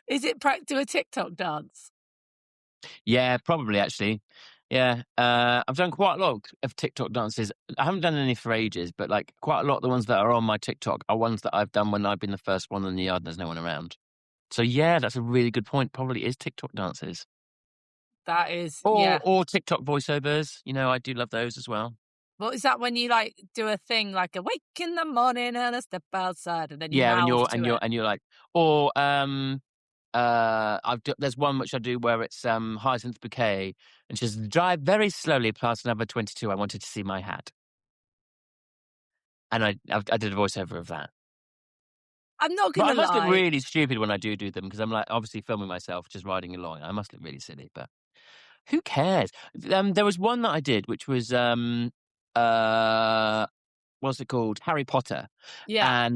Speaker 1: Is it do a TikTok dance?
Speaker 2: Yeah, probably actually. Yeah, I've done quite a lot of TikTok dances. I haven't done any for ages, but like quite a lot of the ones that are on my TikTok are ones that I've done when I've been the first one in the yard and there's no one around. So yeah, that's a really good point. Probably is TikTok dances.
Speaker 1: That is,
Speaker 2: or TikTok voiceovers. You know, I do love those as well.
Speaker 1: Well, is that when you like do a thing like a wake in the morning and a step outside and then you
Speaker 2: and you're like, or there's one which I do where it's Hyacinth Bouquet and she says, drive very slowly past number 22. I wanted to see my hat, and I did a voiceover of that.
Speaker 1: I'm not going to lie.
Speaker 2: I must look really stupid when I do them because I'm like obviously filming myself just riding along. I must look really silly, but who cares? There was one that I did which was what's it called? Harry Potter.
Speaker 1: Yeah.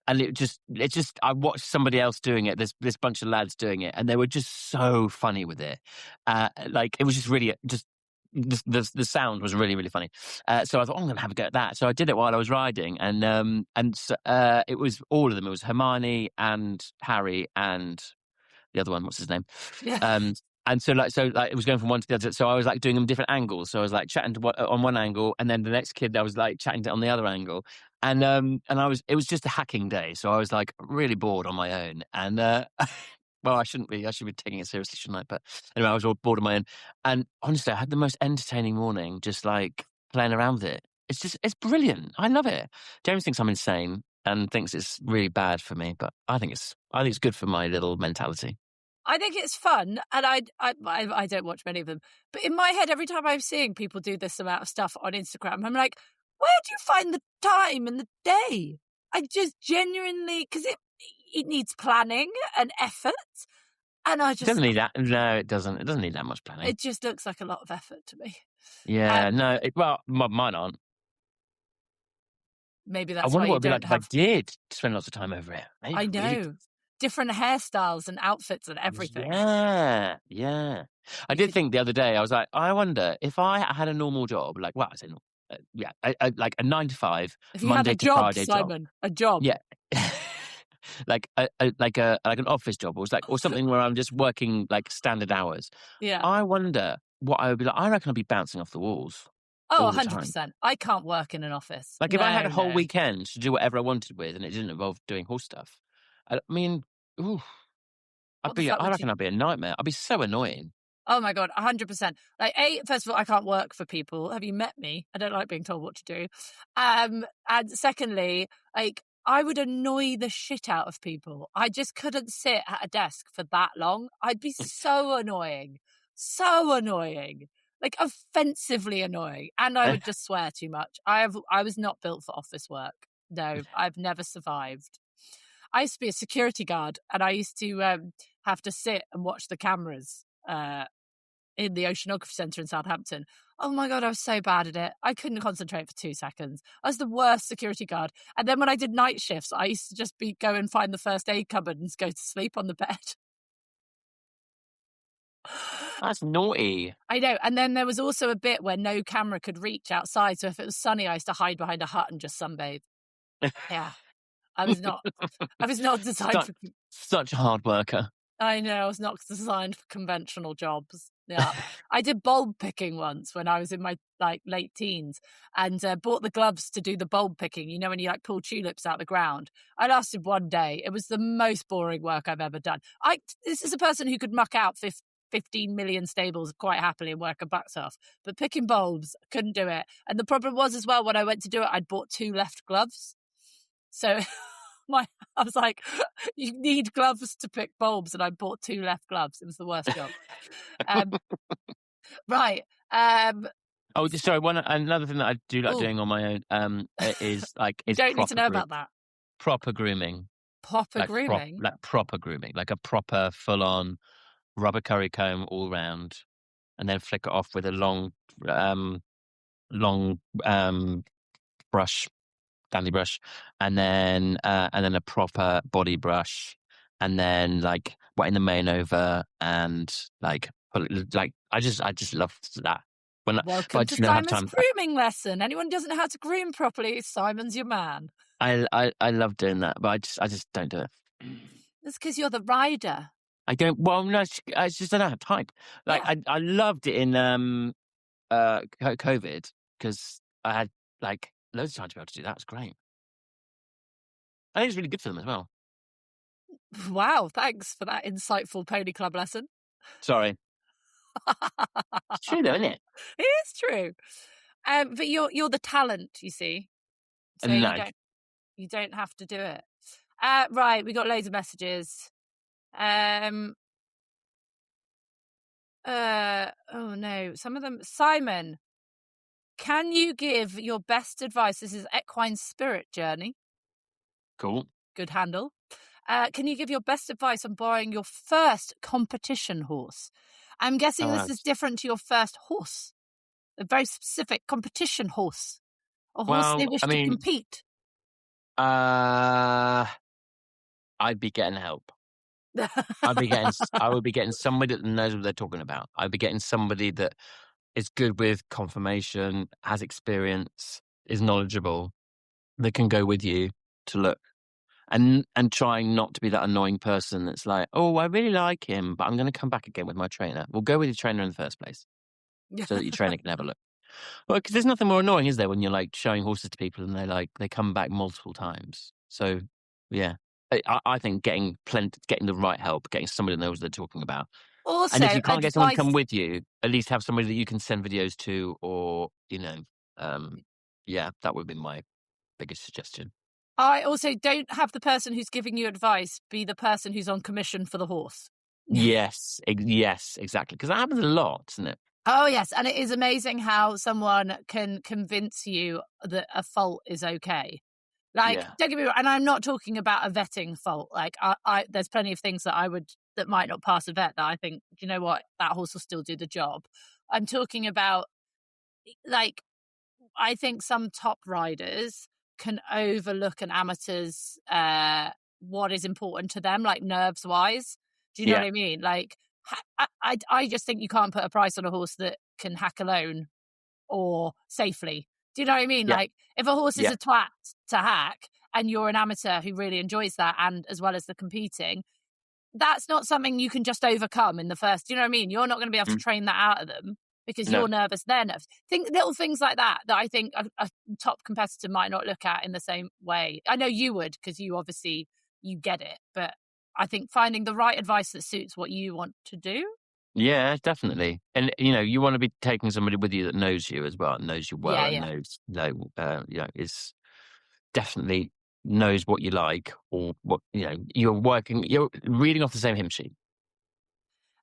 Speaker 2: And it just I watched somebody else doing it. This bunch of lads doing it, and they were just so funny with it. Like it was just really just the sound was really, really funny. So I thought, I'm going to have a go at that. So I did it while I was riding, and so, it was all of them. It was Hermione and Harry and the other one. What's his name?
Speaker 1: Yeah.
Speaker 2: And so it was going from one to the other. So I was like doing them different angles. So I was like chatting on one angle, and then the next kid I was like chatting to on the other angle. And it was just a hacking day. So I was like really bored on my own. And well, I shouldn't be. I should be taking it seriously, shouldn't I? But anyway, I was all bored on my own. And honestly, I had the most entertaining morning just like playing around with it. It's brilliant. I love it. James thinks I'm insane and thinks it's really bad for me, but I think it's good for my little mentality.
Speaker 1: I think it's fun, and I don't watch many of them. But in my head, every time I'm seeing people do this amount of stuff on Instagram, I'm like, where do you find the time and the day? I just genuinely, because it needs planning and effort, and I just...
Speaker 2: It doesn't need that. No, it doesn't. It doesn't need that much planning.
Speaker 1: It just looks like a lot of effort to me.
Speaker 2: Yeah, mine aren't.
Speaker 1: Maybe that's
Speaker 2: I wonder
Speaker 1: why
Speaker 2: what it'd be
Speaker 1: you
Speaker 2: like
Speaker 1: don't have...
Speaker 2: if I did spend lots of time over it. Maybe
Speaker 1: I know. different hairstyles and outfits and everything.
Speaker 2: Yeah. I did think the other day, I was like, I wonder if I had a normal job, like, well, I say, like a 9 to 5,
Speaker 1: If you had a
Speaker 2: Monday to
Speaker 1: job,
Speaker 2: Friday job.
Speaker 1: Simon, a job.
Speaker 2: Yeah. like an office job, or something where I'm just working like standard hours.
Speaker 1: Yeah.
Speaker 2: I wonder what I would be like. I reckon I'd be bouncing off the walls
Speaker 1: Oh,
Speaker 2: all the time.
Speaker 1: 100%. I can't work in an office.
Speaker 2: Like if I had a whole
Speaker 1: No.
Speaker 2: weekend to do whatever I wanted with, and it didn't involve doing horse stuff, I mean, ooh,
Speaker 1: What the fuck
Speaker 2: I
Speaker 1: would you?
Speaker 2: reckon I'd be a nightmare. I'd be so annoying.
Speaker 1: Oh my God, 100%. Like, first of all, I can't work for people. Have you met me? I don't like being told what to do. And secondly, like, I would annoy the shit out of people. I just couldn't sit at a desk for that long. I'd be so annoying. So annoying. Like, offensively annoying. And I would just swear too much. I was not built for office work. No, I've never survived. I used to be a security guard, and I used to have to sit and watch the cameras in the Oceanography Centre in Southampton. Oh my God, I was so bad at it. I couldn't concentrate for 2 seconds. I was the worst security guard. And then when I did night shifts, I used to just go and find the first aid cupboard and go to sleep on the bed.
Speaker 2: That's naughty.
Speaker 1: I know. And then there was also a bit where no camera could reach outside. So if it was sunny, I used to hide behind a hut and just sunbathe. Yeah. I was not designed for.
Speaker 2: Such a hard worker.
Speaker 1: I know, I was not designed for conventional jobs. Yeah. I did bulb picking once when I was in my late teens, and bought the gloves to do the bulb picking. You know, when you pull tulips out the ground. I lasted 1 day. It was the most boring work I've ever done. This is a person who could muck out 15 million stables quite happily and work her butts off. But picking bulbs, couldn't do it. And the problem was as well, when I went to do it, I'd bought 2 left gloves. So I was like, you need gloves to pick bulbs, and I bought 2 left gloves. It was the worst job. Right.
Speaker 2: Oh, sorry. Another thing that I do like doing on my own is
Speaker 1: you don't need to know about that.
Speaker 2: Proper grooming.
Speaker 1: Proper grooming?
Speaker 2: Proper grooming, like a proper full-on rubber curry comb all round, and then flick it off with a long brush, dandy brush, and then a proper body brush, and then wetting the mane over, and I just love that.
Speaker 1: Welcome to Simon's grooming lesson. Anyone who doesn't know how to groom properly, Simon's your man.
Speaker 2: I love doing that, but I just don't do it.
Speaker 1: That's because you're the rider.
Speaker 2: I don't. Well, no, I just don't have time. I loved it in COVID, because I had loads of time to be able to do that. It was great. I think it's really good for them as well.
Speaker 1: Wow, thanks for that insightful pony club lesson.
Speaker 2: Sorry. It's true though, isn't it?
Speaker 1: It is true. But you're the talent, you see. So
Speaker 2: no.
Speaker 1: you don't have to do it. Right, we got loads of messages. Oh no, some of them. Simon, can you give your best advice? This is Equine Spirit Journey.
Speaker 2: Cool.
Speaker 1: Good handle. Can you give your best advice on borrowing your first competition horse? I'm guessing this is different to your first horse. A very specific competition horse. A horse they wish to compete.
Speaker 2: I'd be getting help. I would be getting somebody that knows what they're talking about. I'd be getting somebody that is good with confirmation, has experience, is knowledgeable, that can go with you to look. And trying not to be that annoying person that's like, oh, I really like him, but I'm going to come back again with my trainer. We'll go with your trainer in the first place, so that your trainer can have a look. Well, because there's nothing more annoying, is there, when you're showing horses to people and they come back multiple times. So yeah, I think getting the right help, getting somebody that knows what they're talking about.
Speaker 1: Also,
Speaker 2: and if you can't get someone to come with you, at least have somebody that you can send videos to, or that would be my biggest suggestion.
Speaker 1: I also don't have the person who's giving you advice be the person who's on commission for the horse.
Speaker 2: Yes, exactly. Because that happens a lot, doesn't it?
Speaker 1: Oh, yes. And it is amazing how someone can convince you that a fault is okay. Don't get me wrong, and I'm not talking about a vetting fault. There's plenty of things that might not pass a vet that I think, you know what, that horse will still do the job. I'm talking about, I think some top riders can overlook an amateur's what is important to them, like nerves wise. Do you know
Speaker 2: Yeah.
Speaker 1: what I mean? Like, I just think you can't put a price on a horse that can hack alone or safely. Do you know what I mean?
Speaker 2: Yeah.
Speaker 1: Like, if a horse is
Speaker 2: Yeah.
Speaker 1: a twat to hack and you're an amateur who really enjoys that, and as well as the competing, that's not something you can just overcome in the first. Do you know what I mean? You're not going to be able to
Speaker 2: Mm.
Speaker 1: train that out of them because
Speaker 2: No.
Speaker 1: you're nervous, they're nervous. Think little things like that I think a top competitor might not look at in the same way. I know you would, because you obviously, you get it, but I think finding the right advice that suits what you want to do.
Speaker 2: Yeah, definitely. And, you know, you want to be taking somebody with you that knows you as well, knows you well,
Speaker 1: Yeah,
Speaker 2: and
Speaker 1: yeah.
Speaker 2: knows, you know, is definitely knows what you like, or what, you know, you're reading off the same hymn sheet.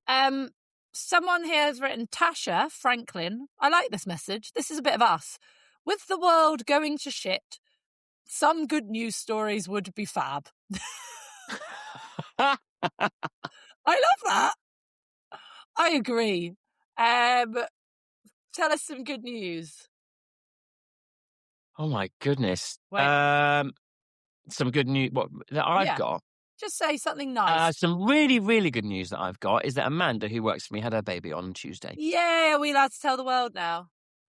Speaker 1: Um, Someone here has written, Tasha Franklin. I like this message. This is a bit of us. With the world going to shit, some good news stories would be fab. I love that. I agree. Tell us some good news.
Speaker 2: Oh my goodness.
Speaker 1: Wait,
Speaker 2: Some good news. What that I've
Speaker 1: yeah,
Speaker 2: got.
Speaker 1: just say something nice.
Speaker 2: Some really, really good news that I've got is that Amanda, who works for me, had her baby on Tuesday.
Speaker 1: Yeah, are we allowed to tell the world now?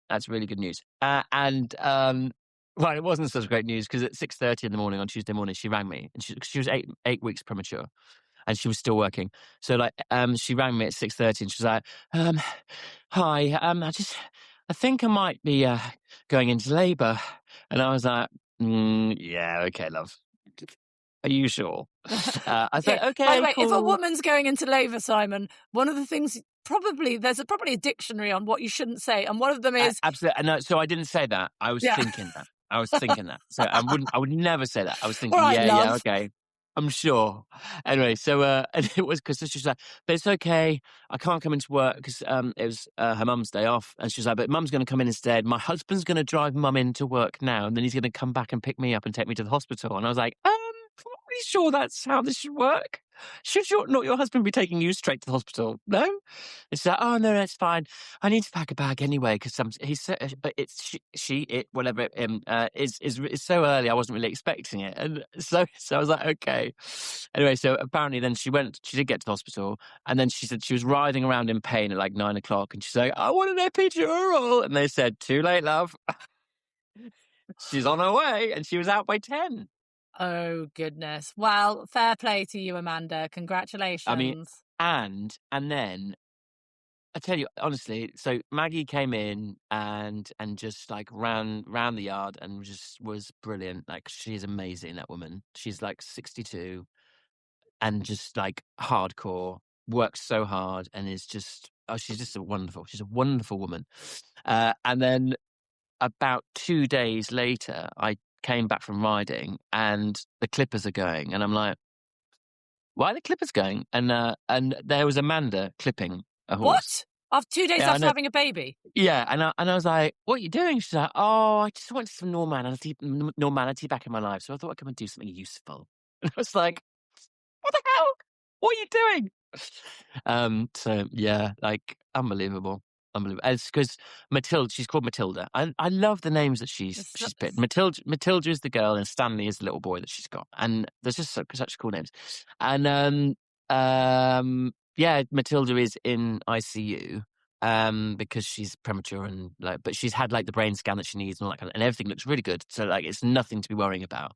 Speaker 2: That's really good news. Well, it wasn't such great news because at 6:30 in the morning on Tuesday morning, she rang me, and she was eight weeks premature, and she was still working. So she rang me at 6:30, and she was like, "Hi, I think I might be going into labour," and I was like, "Yeah, okay, love. Are you sure?" I said,
Speaker 1: Okay. By the
Speaker 2: "Okay,
Speaker 1: way, if a
Speaker 2: cool."
Speaker 1: woman's going into labour, Simon, one of the things, there's probably a dictionary on what you shouldn't say, and one of them is,
Speaker 2: Absolutely. No, so I didn't say that. I was
Speaker 1: yeah.
Speaker 2: thinking that. I was thinking that. So I would never say that. I was
Speaker 1: All
Speaker 2: thinking,
Speaker 1: right,
Speaker 2: yeah,
Speaker 1: love.
Speaker 2: okay. I'm sure. Anyway, so and it was because she's like, but it's okay. I can't come into work because it was her mum's day off, and she's like, but mum's going to come in instead. My husband's going to drive mum into work now, and then he's going to come back and pick me up and take me to the hospital. And I was like, are you sure that's how this should work? Should not your husband be taking you straight to the hospital? No. It's like, oh no, that's fine. I need to pack a bag anyway because he's so, but it's it whatever is so early. I wasn't really expecting it, and so I was like, okay. Anyway, so apparently then she did get to the hospital, and then she said she was writhing around in pain at like 9 o'clock, and she's like, I want an epidural, and they said, too late, love. She's on her way, and she was out by 10.
Speaker 1: Oh, goodness. Well, fair play to you, Amanda.
Speaker 2: I mean,
Speaker 1: Congratulations.
Speaker 2: and then I tell you honestly, so Maggie came in and just like ran the yard and just was brilliant. Like she's amazing, that woman. She's like 62 and just like hardcore, works so hard and is just she's a wonderful woman. And then about 2 days later, I came back from riding and the clippers are going, and I'm like, why are the clippers going? And there was Amanda clipping a horse.
Speaker 1: What? After 2 days
Speaker 2: Yeah, I
Speaker 1: after
Speaker 2: know.
Speaker 1: having a baby?
Speaker 2: Yeah, and I was like, "What are you doing?" She's like, "Oh, I just wanted some normality back in my life, so I thought I'd come and do something useful." And I was like, "What the hell? What are you doing?" So yeah, like unbelievable, unbelievable. It's because Matilda, she's called Matilda. I love the names that she's
Speaker 1: It's-
Speaker 2: picked. Matilda is the girl, and Stanley is the little boy that she's got, and there's just such cool names. And yeah, Matilda is in ICU because she's premature and like, but she's had like the brain scan that she needs and all that kind of, and everything looks really good. So like, it's nothing to be worrying about.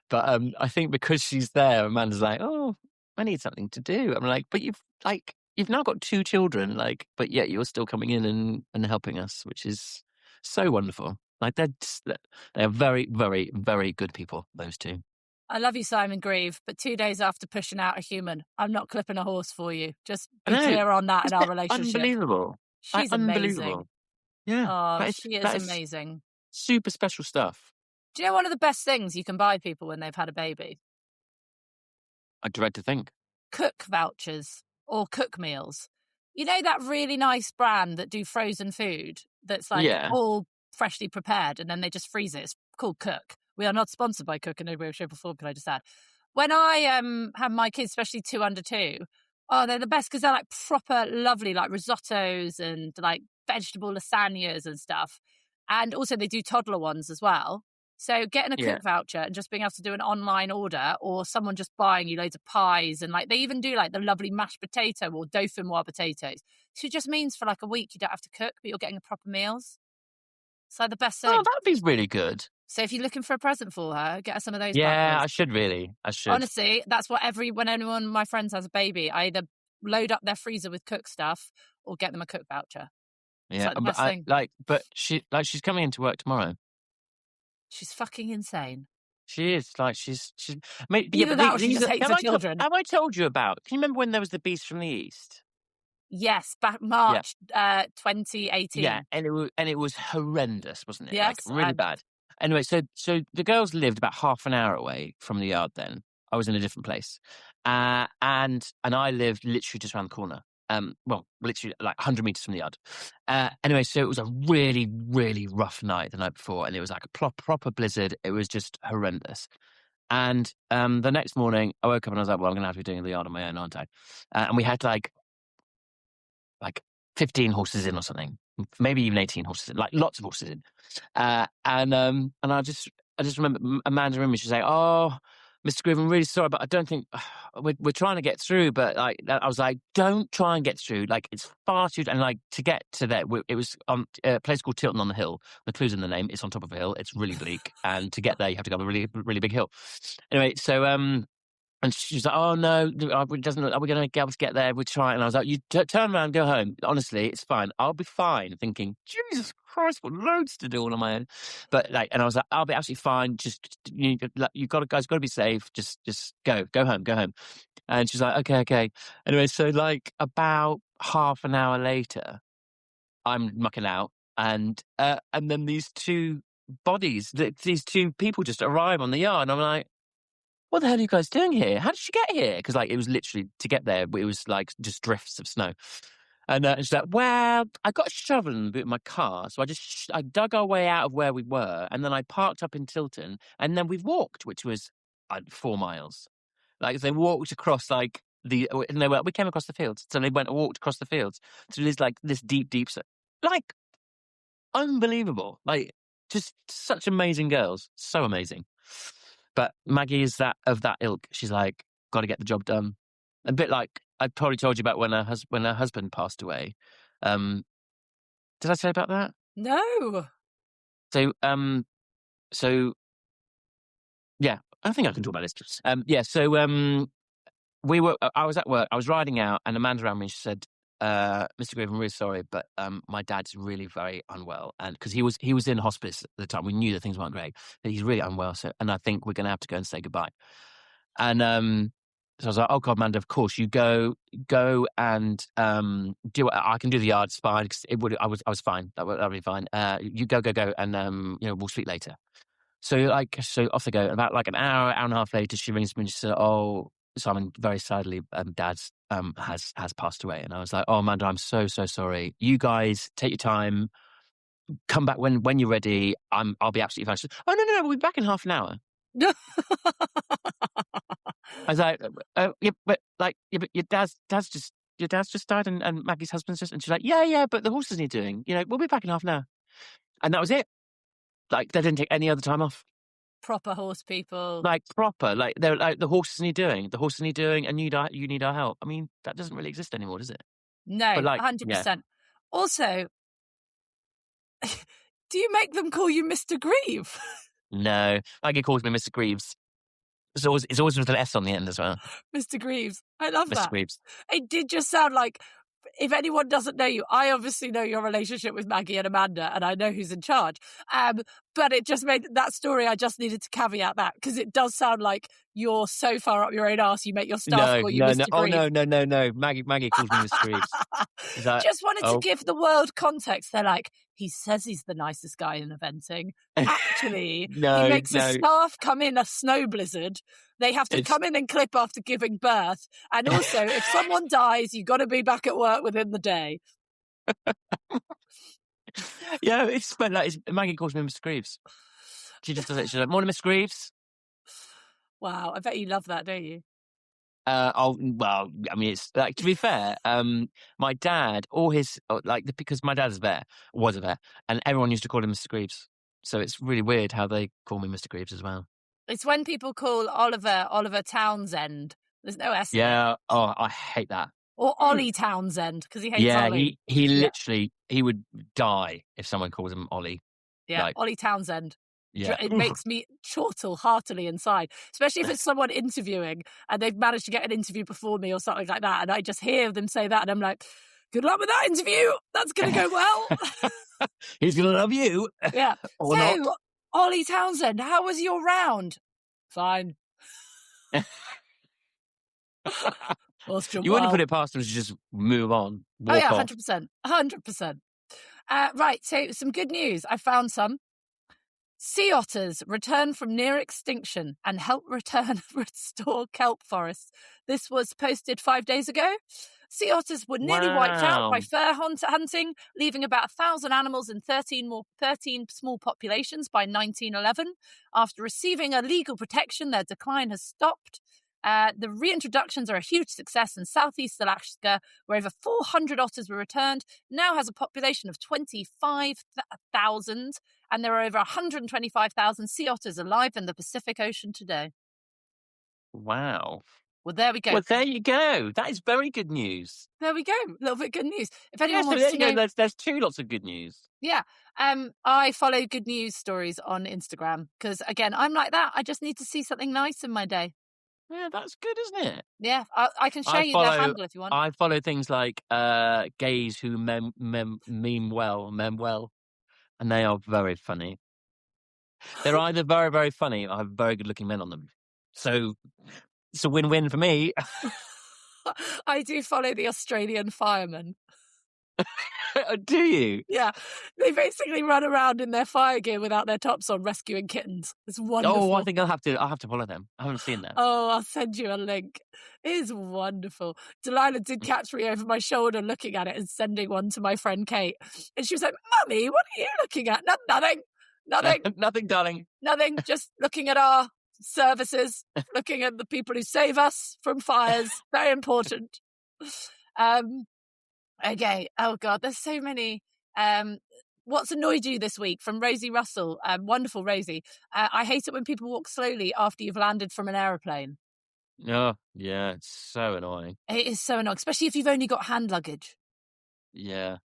Speaker 2: But I think because she's there, Amanda's like, oh, I need something to do. I'm like, but you've now got 2 children, like, but yet you're still coming in and helping us, which is so wonderful. Like they're very, very, very good people, those 2.
Speaker 1: I love you, Simon Grieve, but 2 days after pushing out a human, I'm not clipping a horse for you. Just
Speaker 2: I
Speaker 1: be
Speaker 2: know.
Speaker 1: clear on that in
Speaker 2: Isn't
Speaker 1: our
Speaker 2: it
Speaker 1: relationship.
Speaker 2: unbelievable? Like
Speaker 1: She's amazing.
Speaker 2: unbelievable. Yeah.
Speaker 1: Oh, she is
Speaker 2: That is
Speaker 1: amazing.
Speaker 2: super special stuff.
Speaker 1: Do you know one of the best things you can buy people when they've had a baby?
Speaker 2: I dread to think.
Speaker 1: Cook vouchers or cook meals. You know that really nice brand that do frozen food that's like
Speaker 2: Yeah.
Speaker 1: all freshly prepared and then they just freeze it? It's called Cook. We are not sponsored by Cook in any way, shape or form, can I just add? When I have my kids, especially 2 under 2, oh, they're the best because they're like proper lovely, like risottos and like vegetable lasagnas and stuff. And also they do toddler ones as well. So getting a cook voucher and just being able to do an online order, or someone just buying you loads of pies, and like they even do like the lovely mashed potato or dauphinoise potatoes. So it just means for like a week you don't have to cook, but you're getting proper meals. It's like the best
Speaker 2: Oh,
Speaker 1: thing.
Speaker 2: that'd be really good.
Speaker 1: So if you're looking for a present for her, get her some of those bad
Speaker 2: Yeah,
Speaker 1: boys.
Speaker 2: I should really. I should.
Speaker 1: Honestly, that's what when anyone my friends has a baby, I either load up their freezer with cook stuff or get them a cook voucher. It's
Speaker 2: Yeah,
Speaker 1: like the best thing.
Speaker 2: but she's coming into work tomorrow.
Speaker 1: She's fucking insane.
Speaker 2: She is she's. Yeah,
Speaker 1: Either
Speaker 2: but
Speaker 1: that or she just hates her children.
Speaker 2: have I told you about? Can you remember when there was the Beast from the East?
Speaker 1: Yes, back March 2018.
Speaker 2: Yeah, and it was horrendous, wasn't it?
Speaker 1: Yes,
Speaker 2: Like really bad. Anyway, so the girls lived about half an hour away from the yard. Then I was in a different place, and I lived literally just around the corner. Well, literally like 100 meters from the yard. Anyway, so it was a really, really rough night the night before, and it was like a proper blizzard. It was just horrendous. And the next morning, I woke up and I was like, "Well, I'm going to have to be doing the yard on my own, aren't I?" And we had like 15 horses in or something, maybe even 18 horses in, like lots of horses in. And I just remember Amanda in me. She's like, "Oh, Mr. Groove, I'm really sorry, but I don't think we're trying to get through." But like, I was like, "Don't try and get through. Like, it's far too." And like to get to there, it was on a place called Tilton on the Hill. The clue's in the name. It's on top of a hill. It's really bleak, and to get there, you have to go up a really, really big hill. Anyway, so and she's like, "Oh no, it doesn't. Are we going to be able to get there? We'll try." And I was like, "You turn around, go home. Honestly, it's fine. I'll be fine." Thinking, Jesus Christ, what loads to do all on my own. But like, and I was like, "I'll be absolutely fine. Just you guys got to be safe. Just go home, go home." And she's like, "Okay." Anyway, so like about half an hour later, I'm mucking out, and then these two bodies, these two people just arrive on the yard, and I'm like, "What the hell are you guys doing here? How did she get here?" Because like it was literally to get there, it was like just drifts of snow. And she's like, "Well, I got a shovel and a bit of my car, so I dug our way out of where we were, and then I parked up in Tilton, and then we walked, which was 4 miles. Like they walked across like and we came across the fields, so they went and walked across the fields. So there's like this deep, like unbelievable, like just such amazing girls, so amazing." But Maggie is of that ilk. She's like, got to get the job done. A bit like I probably told you about when her husband passed away. Did I say about that?
Speaker 1: No.
Speaker 2: So yeah, I think I can talk about this. So I was at work. I was riding out, and Amanda ran me. And she said, "Mr. Grieve, I'm really sorry, but my dad's really very unwell, and because he was in hospice at the time, we knew that things weren't great. But he's really unwell, and I think we're going to have to go and say goodbye." And so I was like, "Oh God, Amanda, of course you go and do. I can do the yard, it's fine. 'Cause I was fine. That'll be fine. You go, and we'll speak later." So off they go. About like an hour and a half later, she rings me and she said, "Oh, Simon, very sadly, Dad's has passed away." And I was like, "Oh, Amanda, I'm so sorry. You guys take your time. Come back when you're ready. I'll be absolutely fine." She said, "Oh no, we'll be back in half an hour." I was like, "Yeah, but your dad's just died, and Maggie's husband's just," and she's like, "Yeah, but the horses need doing. We'll be back in half an hour." And that was it. Like they didn't take any other time off.
Speaker 1: Proper horse people.
Speaker 2: Like proper, like they're like the horses need doing, and you need our help. I mean, that doesn't really exist anymore, does it?
Speaker 1: No,
Speaker 2: But
Speaker 1: 100%. Also, do you make them call you Mr. Grieve?
Speaker 2: No, Maggie calls me Mr. Greaves. It's always with an S on the end as well.
Speaker 1: Mr. Greaves. I love
Speaker 2: Mr.
Speaker 1: that.
Speaker 2: Greaves.
Speaker 1: It did just sound like, if anyone doesn't know you, I obviously know your relationship with Maggie and Amanda, and I know who's in charge. But it just made that story, I just needed to caveat that, because it does sound like you're so far up your own arse, you make your staff call you Mr.
Speaker 2: Oh,
Speaker 1: Grieve.
Speaker 2: no. Maggie calls me Mr. Greaves.
Speaker 1: Just wanted to give the world context. They're like, he says he's the nicest guy in eventing. Actually, he makes his staff come in a snow blizzard. They have to come in and clip after giving birth. And also, if someone dies, you've got to be back at work within the day.
Speaker 2: Yeah, Maggie calls me Mr. Greaves. She just does it. She's like, "Morning, Mr. Greaves."
Speaker 1: Wow, I bet you love that, don't you?
Speaker 2: Well, I mean, it's like, to be fair, my dad, because my dad was a vet, and everyone used to call him Mr. Greaves. So it's really weird how they call me Mr. Greaves as well.
Speaker 1: It's when people call Oliver Townsend. There's no S in it.
Speaker 2: Yeah. Oh, I hate that.
Speaker 1: Or Ollie Townsend, because he hates
Speaker 2: Yeah,
Speaker 1: Ollie.
Speaker 2: he
Speaker 1: Yeah.
Speaker 2: literally he would die if someone calls him Ollie.
Speaker 1: Yeah,
Speaker 2: Like,
Speaker 1: Ollie Townsend.
Speaker 2: yeah.
Speaker 1: It makes me chortle heartily inside, especially if it's someone interviewing and they've managed to get an interview before me or something like that. And I just hear them say that and I'm like, good luck with that interview. That's going to go well.
Speaker 2: He's going to love you.
Speaker 1: Yeah.
Speaker 2: Or
Speaker 1: so,
Speaker 2: not.
Speaker 1: Ollie Townsend, how was your round? Fine.
Speaker 2: You wouldn't put it past them to just move on,
Speaker 1: Oh,
Speaker 2: walk
Speaker 1: yeah,
Speaker 2: off.
Speaker 1: 100%. 100%. Right, so some good news. I found some. Sea otters return from near extinction and help restore kelp forests. This was posted 5 days ago. Sea otters were nearly wiped out by fur hunting, leaving about 1,000 animals in 13 small populations by 1911. After receiving a legal protection, their decline has stopped. The reintroductions are a huge success in southeast Alaska, where over 400 otters were returned, now has a population of 25,000, and there are over 125,000 sea otters alive in the Pacific Ocean today.
Speaker 2: Wow.
Speaker 1: Well, there we go.
Speaker 2: Well, there you go. That is very good news.
Speaker 1: There we go. A little bit good news. If anyone wants to know,
Speaker 2: there's two lots of good news.
Speaker 1: Yeah. I follow good news stories on Instagram because, again, I'm like that. I just need to see something nice in my day.
Speaker 2: Yeah, that's good, isn't it?
Speaker 1: Yeah, I can share you their handle if you want.
Speaker 2: I follow things like gays who meme well, and they are very funny. They're either very, very funny or have very good-looking men on them. So it's a win-win for me.
Speaker 1: I do follow the Australian Fireman.
Speaker 2: Do you?
Speaker 1: Yeah, they basically run around in their fire gear without their tops on, rescuing kittens. It's wonderful.
Speaker 2: Oh, I think I'll have to follow them. I haven't seen that.
Speaker 1: Oh, I'll send you a link. It is wonderful. Delilah did catch me over my shoulder looking at it and sending one to my friend Kate, and she was like, "Mummy, what are you looking at?" Nothing,
Speaker 2: nothing, darling.
Speaker 1: Nothing. Just looking at our services, looking at the people who save us from fires. Very important. Okay. Oh God, there's so many. What's annoyed you this week? From Rosie Russell. Wonderful Rosie. I hate it when people walk slowly after you've landed from an aeroplane.
Speaker 2: Oh, yeah, it's so annoying.
Speaker 1: It is so annoying, especially if you've only got hand luggage.
Speaker 2: Yeah.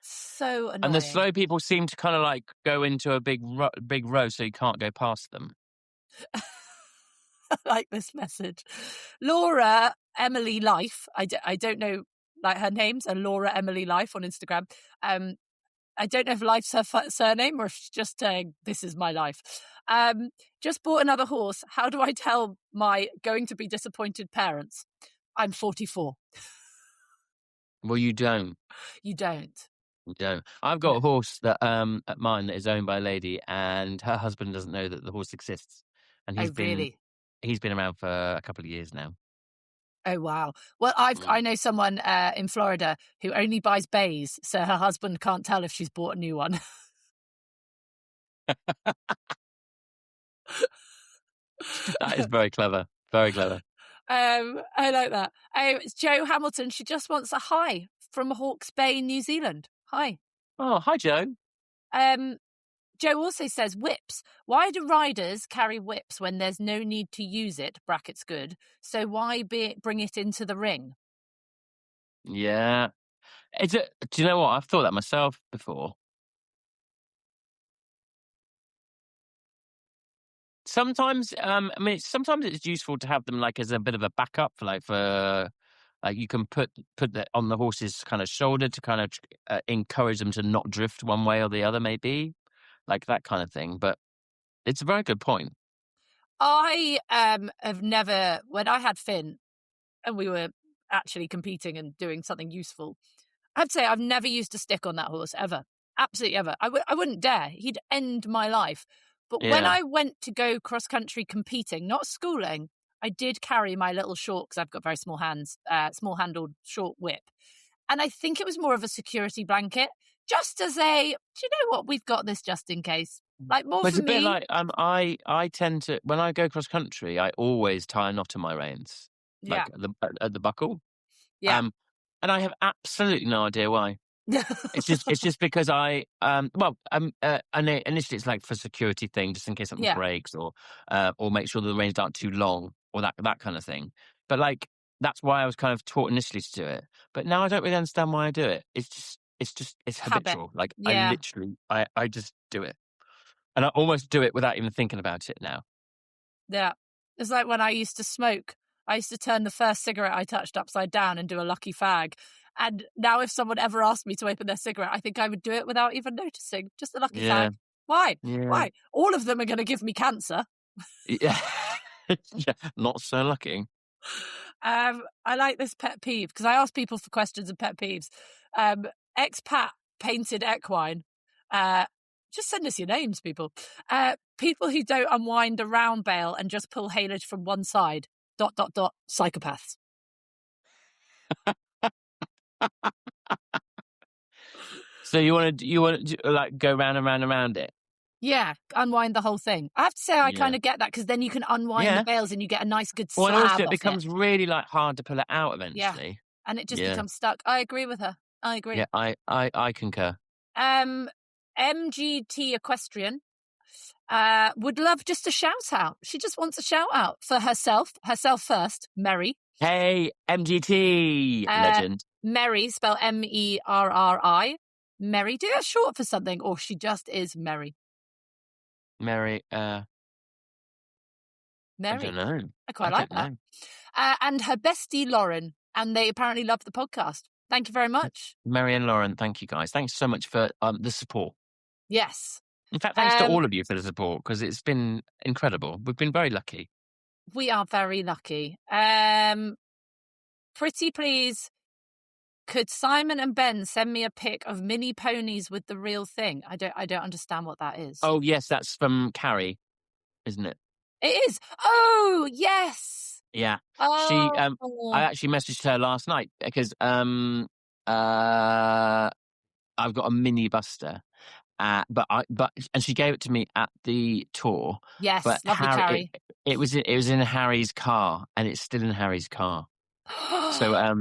Speaker 1: So annoying.
Speaker 2: And the slow people seem to kind of like go into a big row so you can't go past them.
Speaker 1: I like this message. Laura Emily Life. I don't know, like, her name's Laura Emily Life on Instagram. I don't know if Life's her surname or if she's just saying, this is my life. Just bought another horse. How do I tell my going to be disappointed parents? I'm 44.
Speaker 2: Well, you don't.
Speaker 1: You don't.
Speaker 2: You don't. I've got a horse that at mine that is owned by a lady, and her husband doesn't know that the horse exists. And he's been around for a couple of years now.
Speaker 1: Oh, wow. Well, I know someone in Florida who only buys bays, so her husband can't tell if she's bought a new one.
Speaker 2: That is very clever. Very clever.
Speaker 1: I like that. It's Jo Hamilton. She just wants a hi from Hawke's Bay, New Zealand. Hi.
Speaker 2: Oh, hi, Jo.
Speaker 1: Jo also says whips. Why do riders carry whips when there's no need to use it? Brackets good. So why bring it into the ring?
Speaker 2: Yeah. Do you know what? I've thought that myself before. Sometimes, sometimes it's useful to have them like as a bit of a backup for you can put that on the horse's kind of shoulder to kind of encourage them to not drift one way or the other, maybe like that kind of thing. But it's a very good point.
Speaker 1: I have never, when I had Finn and we were actually competing and doing something useful, I'd say I've never used a stick on that horse ever. Absolutely ever. I wouldn't dare. He'd end my life. But when I went to go cross country competing, not schooling, I did carry my little short, because I've got very small hands, small handled short whip. And I think it was more of a security blanket, just as do you know what? We've got this just in case. Like more
Speaker 2: it's
Speaker 1: for
Speaker 2: a
Speaker 1: me.
Speaker 2: bit like I tend to, when I go cross country, I always tie a knot in my reins, like at the buckle.
Speaker 1: Yeah.
Speaker 2: And I have absolutely no idea why. It's just because initially it's like for security thing, just in case something
Speaker 1: Yeah.
Speaker 2: breaks or make sure the ranges aren't too long or that kind of thing. But like that's why I was kind of taught initially to do it. But now I don't really understand why I do it. It's
Speaker 1: Habit.
Speaker 2: habitual. Like
Speaker 1: Yeah.
Speaker 2: I just do it, and I almost do it without even thinking about it now.
Speaker 1: Yeah. It's like when I used to smoke. I used to turn the first cigarette I touched upside down and do a lucky fag. And now if someone ever asked me to open their cigarette, I think I would do it without even noticing. Just a lucky
Speaker 2: Yeah,
Speaker 1: fag. Why?
Speaker 2: yeah,
Speaker 1: Why? All of them are going to give me cancer.
Speaker 2: yeah. Yeah, not so lucky.
Speaker 1: I like this pet peeve because I ask people for questions and pet peeves. Expat painted equine. Just send us your names, people. People who don't unwind a round bale and just pull haylage from one side. ... Psychopaths.
Speaker 2: So you want to like go round and round and round it?
Speaker 1: Yeah, unwind the whole thing. I have to say I
Speaker 2: Yeah,
Speaker 1: kind of get that because then you can unwind the
Speaker 2: yeah.
Speaker 1: bales and you get a nice good
Speaker 2: Well, and also
Speaker 1: slab
Speaker 2: it
Speaker 1: off it.
Speaker 2: becomes really like hard to pull it out
Speaker 1: Yeah,
Speaker 2: eventually.
Speaker 1: and it just
Speaker 2: Yeah,
Speaker 1: becomes stuck. I agree with her. I agree.
Speaker 2: yeah. I concur.
Speaker 1: Um, MGT Equestrian would love just a shout out. She just wants a shout out for herself first, Mary.
Speaker 2: Hey, MGT legend.
Speaker 1: Mary, spell Merri. Mary, do that short for something, or she just is Mary.
Speaker 2: Mary. I
Speaker 1: Mary.
Speaker 2: don't know.
Speaker 1: I quite like that. And her bestie, Lauren, and they apparently love the podcast. Thank you very much.
Speaker 2: Mary and Lauren, thank you guys. Thanks so much for the support.
Speaker 1: Yes.
Speaker 2: In fact, thanks to all of you for the support because it's been incredible. We've been very lucky.
Speaker 1: We are very lucky. Pretty please, could Simon and Ben send me a pic of mini ponies with the real thing? I don't understand what that is.
Speaker 2: Oh yes, that's from Carrie, isn't it?
Speaker 1: It is. Oh yes.
Speaker 2: Yeah. She I
Speaker 1: Oh
Speaker 2: actually messaged her last night because I've got a mini Buster. And she gave it to me at the tour.
Speaker 1: yes,
Speaker 2: But
Speaker 1: lovely Carrie.
Speaker 2: it was in Harry's car, and it's still in Harry's car. So I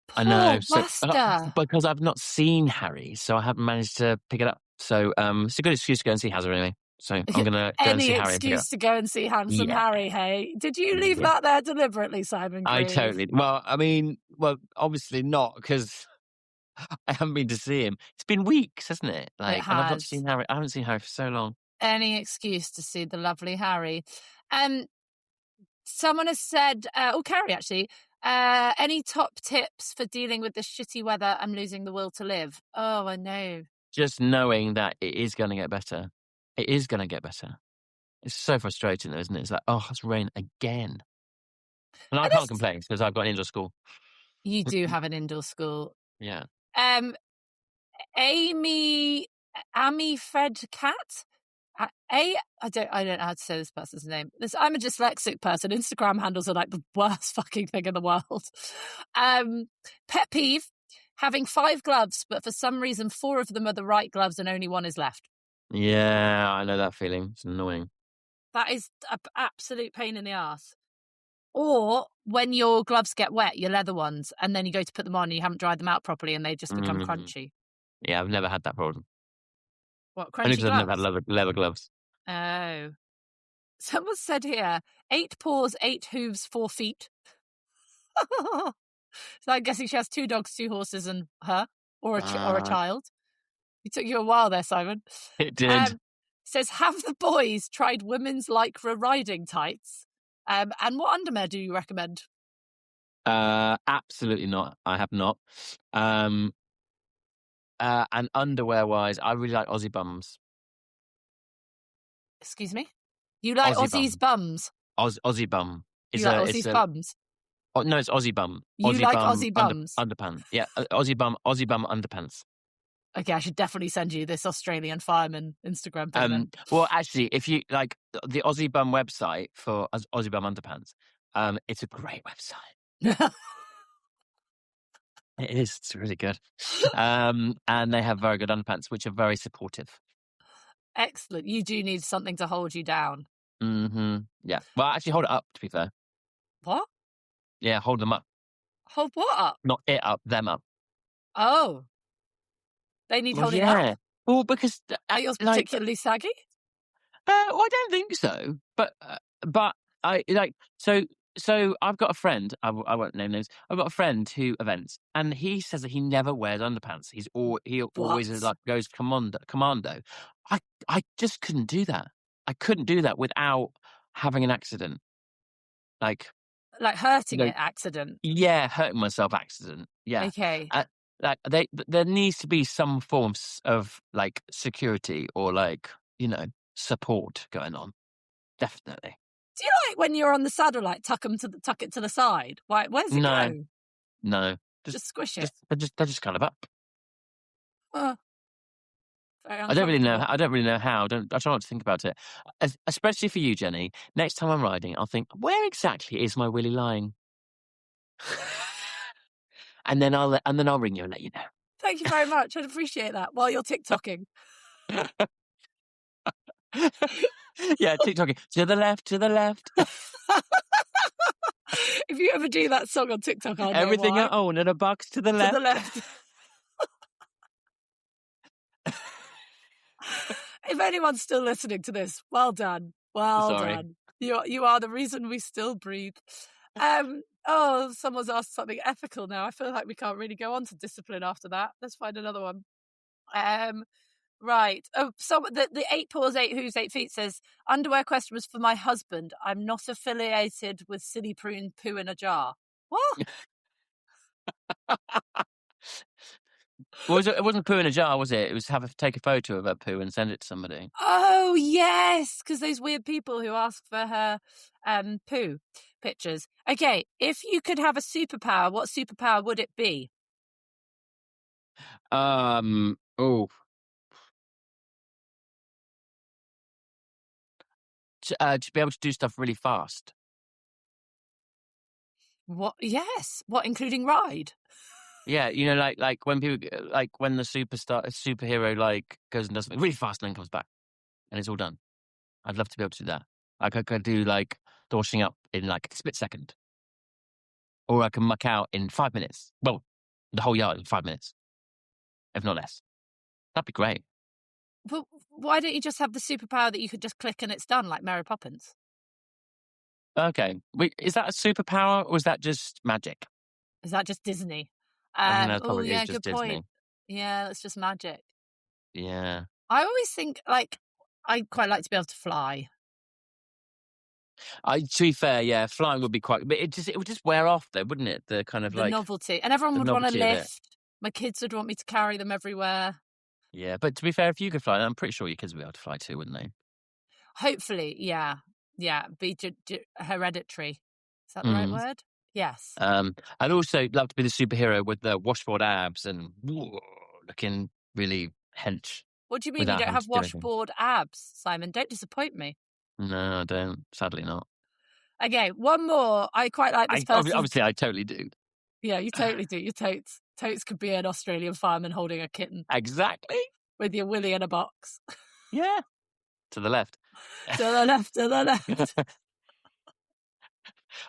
Speaker 1: Poor
Speaker 2: know. So
Speaker 1: Buster.
Speaker 2: because I've not seen Harry, so I haven't managed to pick it up. So it's a good excuse to go and see Hazard anyway. So I'm gonna go and
Speaker 1: Any
Speaker 2: see Harry and pick it up.
Speaker 1: excuse to go and see handsome
Speaker 2: Yeah,
Speaker 1: Harry, hey? Did you leave
Speaker 2: yeah.
Speaker 1: that there deliberately, Simon
Speaker 2: I
Speaker 1: Grieve?
Speaker 2: totally. Well, I mean, obviously not because I haven't been to see him. It's been weeks, hasn't it?
Speaker 1: It
Speaker 2: Like, and I've not
Speaker 1: has.
Speaker 2: seen Harry. I haven't seen Harry for so long.
Speaker 1: Any excuse to see the lovely Harry. Someone has said, Carrie actually, any top tips for dealing with this shitty weather? I'm losing the will to live. Oh, I know.
Speaker 2: Just knowing that it is going to get better. It is going to get better. It's so frustrating, though, isn't it? It's like, oh, it's rain again. And I
Speaker 1: And
Speaker 2: can't
Speaker 1: this,
Speaker 2: complain because I've got an indoor school.
Speaker 1: you do have an indoor school.
Speaker 2: Yeah.
Speaker 1: Amy Fred Cat. I don't know how to say this person's name. I'm a dyslexic person. Instagram handles are like the worst fucking thing in the world. Pet peeve: having 5 gloves, but for some reason 4 of them are the right gloves and only 1 is left.
Speaker 2: Yeah, I know that feeling. It's annoying.
Speaker 1: That is an absolute pain in the ass. Or when your gloves get wet, your leather ones, and then you go to put them on and you haven't dried them out properly and they just become crunchy.
Speaker 2: Yeah, I've never had that problem.
Speaker 1: What,
Speaker 2: Only
Speaker 1: crunchy
Speaker 2: because I've never had
Speaker 1: gloves?
Speaker 2: leather gloves.
Speaker 1: Oh. Someone said here, 8 paws, 8 hooves, 4 feet. So I'm guessing she has 2 dogs, 2 horses, and her, or a child. It took you a while there, Simon.
Speaker 2: It did.
Speaker 1: Says, have the boys tried women's lycra riding tights? And what underwear do you recommend?
Speaker 2: Absolutely not. I have not. And underwear wise, I really like Aussie bums.
Speaker 1: Excuse me? You like
Speaker 2: Aussie
Speaker 1: Aussie's bums?
Speaker 2: Aussie bum.
Speaker 1: You like Aussie's bums?
Speaker 2: Oh, no, it's Aussie bum.
Speaker 1: You
Speaker 2: Aussie
Speaker 1: like
Speaker 2: bum
Speaker 1: Aussie bums?
Speaker 2: underpants. Yeah, Aussie bum underpants.
Speaker 1: Okay, I should definitely send you this Australian fireman Instagram thing then.
Speaker 2: Well, actually, if you like the Aussie bum website for Aussie bum underpants, it's a great website. It is. It's really good. And they have very good underpants, which are very supportive.
Speaker 1: Excellent. You do need something to hold you down.
Speaker 2: Mm-hmm. Yeah. Well, actually, hold it up, to be fair.
Speaker 1: What?
Speaker 2: Yeah, hold them up.
Speaker 1: Hold what up?
Speaker 2: Not it up, them up.
Speaker 1: Oh. They need
Speaker 2: Well,
Speaker 1: holding up?
Speaker 2: yeah. Well, because
Speaker 1: Are yours
Speaker 2: like,
Speaker 1: particularly saggy?
Speaker 2: well, I don't think so. But I like so I've got a friend. I won't name names. I've got a friend who events, and he says that he never wears underpants. He
Speaker 1: What?
Speaker 2: always like goes commando. I I just couldn't do that. I couldn't do that without having an accident. Like,
Speaker 1: Like
Speaker 2: you
Speaker 1: hurting
Speaker 2: know,
Speaker 1: it accident.
Speaker 2: yeah, hurting myself accident. Yeah.
Speaker 1: Okay.
Speaker 2: Uh, like there needs to be some forms of like security or like, support going on. Definitely.
Speaker 1: Do you like when you're on the saddle, like tuck it to the side? Why? Where does it
Speaker 2: No,
Speaker 1: go?
Speaker 2: no.
Speaker 1: Just squish it.
Speaker 2: Just they're just kind of up.
Speaker 1: Oh, very
Speaker 2: I don't really know.
Speaker 1: uncomfortable.
Speaker 2: I don't really know how. I try not to think about it. Especially for you, Jenny. Next time I'm riding, I'll think, where exactly is my willy lying? and then I'll ring you and let you
Speaker 1: Thank you very much. I'd appreciate that while you're TikToking.
Speaker 2: know. Yeah, TikToking to the left, to the left.
Speaker 1: If you ever do that song on TikTok, I'll know
Speaker 2: Everything
Speaker 1: why.
Speaker 2: I own in a box to the
Speaker 1: To
Speaker 2: left.
Speaker 1: the left. If anyone's still listening to this, well done. Well
Speaker 2: Sorry.
Speaker 1: done. You are the reason we still breathe. Someone's asked something ethical now. I feel like we can't really go on to discipline after that. Let's find another one. Right. Oh, so the 8 paws, 8 hooves, 8 feet says, underwear question was for my husband. I'm not affiliated with silly prune poo in a jar. What?
Speaker 2: It wasn't poo in a jar, was it? It was take a photo of her poo and send it to somebody.
Speaker 1: Oh, yes, because those weird people who ask for her poo pictures. Okay, if you could have a superpower, what superpower would it be?
Speaker 2: Oh. To be able to do stuff really fast.
Speaker 1: What? Yes. What, including ride?
Speaker 2: Yeah, like when people like when the superhero like goes and does something really fast and then comes back and it's all done. I'd love to be able to do that. Like I could do like the washing up in like a split second, or I can muck out in 5 minutes. Well, the whole yard in 5 minutes, if not less. That'd be great.
Speaker 1: But why don't you just have the superpower that you could just click and it's done, like Mary Poppins?
Speaker 2: Okay, wait, is that a superpower or is that just magic?
Speaker 1: Is that just Disney?
Speaker 2: I think that
Speaker 1: Oh,
Speaker 2: probably is
Speaker 1: yeah,
Speaker 2: just
Speaker 1: good
Speaker 2: Disney.
Speaker 1: point. Yeah, that's just magic.
Speaker 2: Yeah.
Speaker 1: I always think, like, I'd quite like to be able to fly.
Speaker 2: To be fair, yeah, flying would be quite, but it would just wear off though, wouldn't it? The kind of
Speaker 1: The
Speaker 2: like
Speaker 1: novelty. And everyone
Speaker 2: the
Speaker 1: would want to
Speaker 2: novelty of it.
Speaker 1: lift. My kids would want me to carry them everywhere.
Speaker 2: Yeah, but to be fair, if you could fly, I'm pretty sure your kids would be able to fly too, wouldn't they?
Speaker 1: Hopefully, yeah. Yeah, be hereditary. Is that the right
Speaker 2: Mm.
Speaker 1: word? Yes.
Speaker 2: I'd also love to be the superhero with the washboard abs and looking really hench
Speaker 1: What do you mean you
Speaker 2: without
Speaker 1: don't
Speaker 2: having
Speaker 1: have
Speaker 2: to do anything.
Speaker 1: washboard abs, Simon? Don't disappoint me.
Speaker 2: No, I don't. Sadly not.
Speaker 1: Okay, one more. I quite like this person.
Speaker 2: Obviously, I totally do.
Speaker 1: Yeah, you totally do. Your totes. Totes could be an Australian fireman holding a kitten
Speaker 2: Exactly.
Speaker 1: with your willy in a box.
Speaker 2: Yeah. To the left.
Speaker 1: To the left, to the left.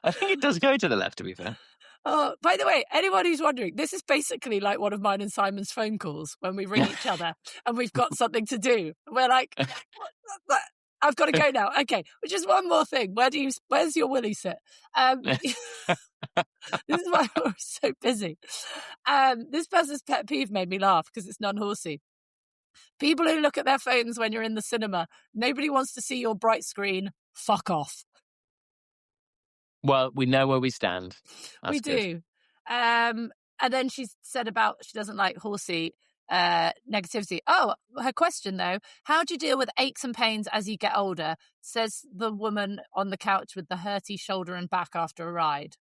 Speaker 2: I think it does go to the left, to be fair.
Speaker 1: Oh, by the way, anyone who's wondering, this is basically like one of mine and Simon's phone calls when we ring each other and we've got something to do. We're like, I've got to go now. Okay, which is one more thing. Where's your willy sit? This is why we're so busy. This person's pet peeve made me laugh because it's non-horsey. People who look at their phones when you're in the cinema. Nobody wants to see your bright screen. Fuck off.
Speaker 2: Well, we know where we stand. That's
Speaker 1: We
Speaker 2: good.
Speaker 1: do. And then she said about she doesn't like horsey negativity. Oh, her question though, how do you deal with aches and pains as you get older? Says the woman on the couch with the hurty shoulder and back after a ride.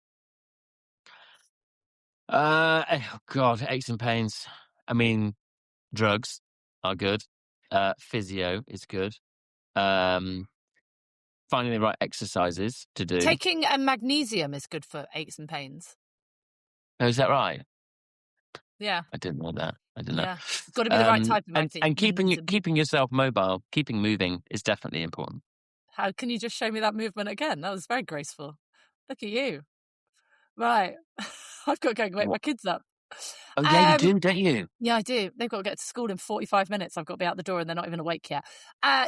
Speaker 2: Oh God, aches and pains. I mean, drugs are good. Physio is good. Finding the right exercises to do.
Speaker 1: Taking a magnesium is good for aches and pains.
Speaker 2: Oh, is that right?
Speaker 1: Yeah.
Speaker 2: I didn't know that. I didn't know.
Speaker 1: Yeah. It's got to be the right type of magnesium.
Speaker 2: And keeping yourself mobile, keeping moving is definitely important.
Speaker 1: How can you just show me that movement again? That was very graceful. Look at you. Right. I've got to go and wake my kids up.
Speaker 2: Oh, yeah, you do, don't you?
Speaker 1: Yeah, I do. They've got to get to school in 45 minutes. I've got to be out the door and they're not even awake yet.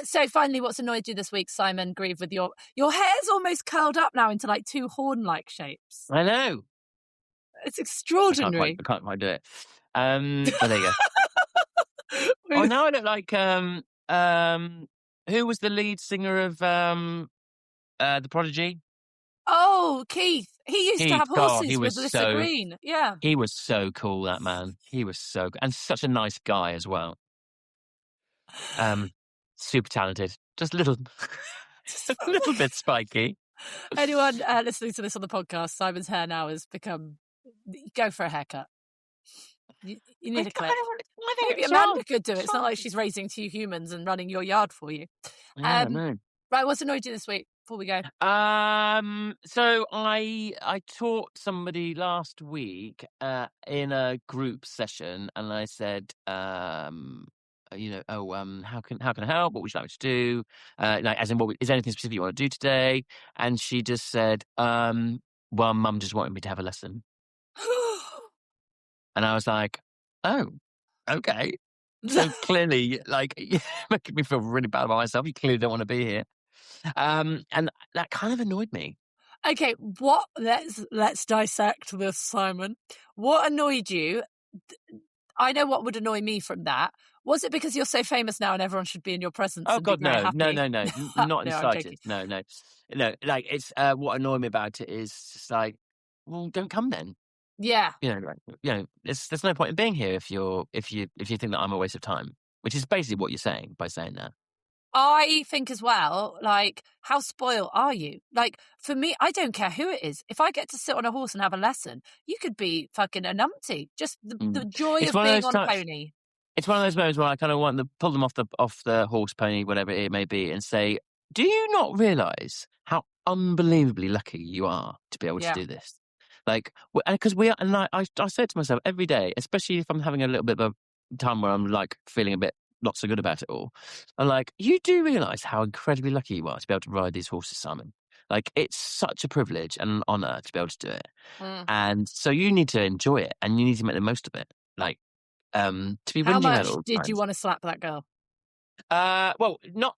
Speaker 1: So finally, what's annoyed you this week, Simon Grieve, with your hair's almost curled up now into like two horn-like shapes.
Speaker 2: I know.
Speaker 1: It's
Speaker 2: I
Speaker 1: extraordinary.
Speaker 2: can't quite do it. Oh, there you go. Oh,
Speaker 1: Who-
Speaker 2: now I look like who was the lead singer of the Prodigy?
Speaker 1: Oh, Keith. He used to have
Speaker 2: God, he
Speaker 1: horses with Lissa Green. Yeah.
Speaker 2: was so cool, that man. He was so and such a nice guy as well. Super talented. Just a little a little bit spiky.
Speaker 1: Anyone listening to this on the podcast, Simon's hair now has become. Go for a haircut. You need a clip. Maybe Amanda could do it. It's not like she's raising two humans and running your yard for you.
Speaker 2: Yeah, no.
Speaker 1: Right, what's annoyed you this week before we go?
Speaker 2: So I taught somebody last week in a group session, and I said, how can I help? What would you like me to do? Like, as in, is there anything specific you want to do today? And she just said, well, Mum just wanted me to have a lesson. And I was like, oh, okay. So clearly, like, making me feel really bad about myself. You clearly don't want to be here. And that kind of annoyed me.
Speaker 1: Okay, let's dissect this, Simon. What annoyed you? I know what would annoy me from that. Was it because you're so famous now and everyone should be in your presence?
Speaker 2: Oh,
Speaker 1: and
Speaker 2: God,
Speaker 1: be very
Speaker 2: no.
Speaker 1: happy?
Speaker 2: No, not in
Speaker 1: No, I'm
Speaker 2: slightest.
Speaker 1: joking.
Speaker 2: No. Like, it's what annoyed me about it is just like, well, don't come then.
Speaker 1: Yeah.
Speaker 2: There's no point in being here if you think that I'm a waste of time, which is basically what you're saying by saying that.
Speaker 1: I think as well, like, how spoiled are you? Like, for me, I don't care who it is. If I get to sit on a horse and have a lesson, you could be fucking a numpty. Just the joy
Speaker 2: It's
Speaker 1: of
Speaker 2: one of
Speaker 1: being
Speaker 2: those
Speaker 1: on a pony.
Speaker 2: It's one of those moments where I kind of want to pull them off the horse, pony, whatever it may be, and say, do you not realise how unbelievably lucky you are to be able to
Speaker 1: Yeah.
Speaker 2: do this? Like, because we are, and I say it to myself every day, especially if I'm having a little bit of a time where I'm like feeling a bit not so good about it all. I'm like, you do realise how incredibly lucky you are to be able to ride these horses, Simon. Like, it's such a privilege and an honour to be able to do it. And so you need to enjoy it and you need to make the most of it. Like, to be
Speaker 1: How
Speaker 2: whinging
Speaker 1: much
Speaker 2: about it all the
Speaker 1: did
Speaker 2: time.
Speaker 1: you want to slap that girl?
Speaker 2: Well, not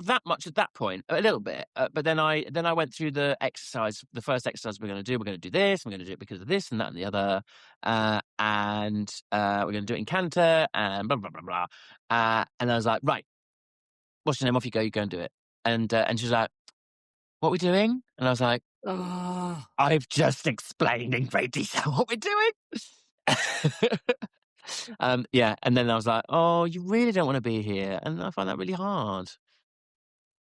Speaker 2: that much at that point. A little bit, but then I went through the exercise. The first exercise we're going to do this. We're going to do it because of this and that and the other, and we're going to do it in canter and blah blah blah blah. And I was like, right, what's your name? Off you go. You go and do it. And she was like, what are we doing? And I was like,
Speaker 1: Oh.
Speaker 2: I've just explained in great detail what we're doing. Yeah, and then I was like, oh, you really don't want to be here, and I find that really hard.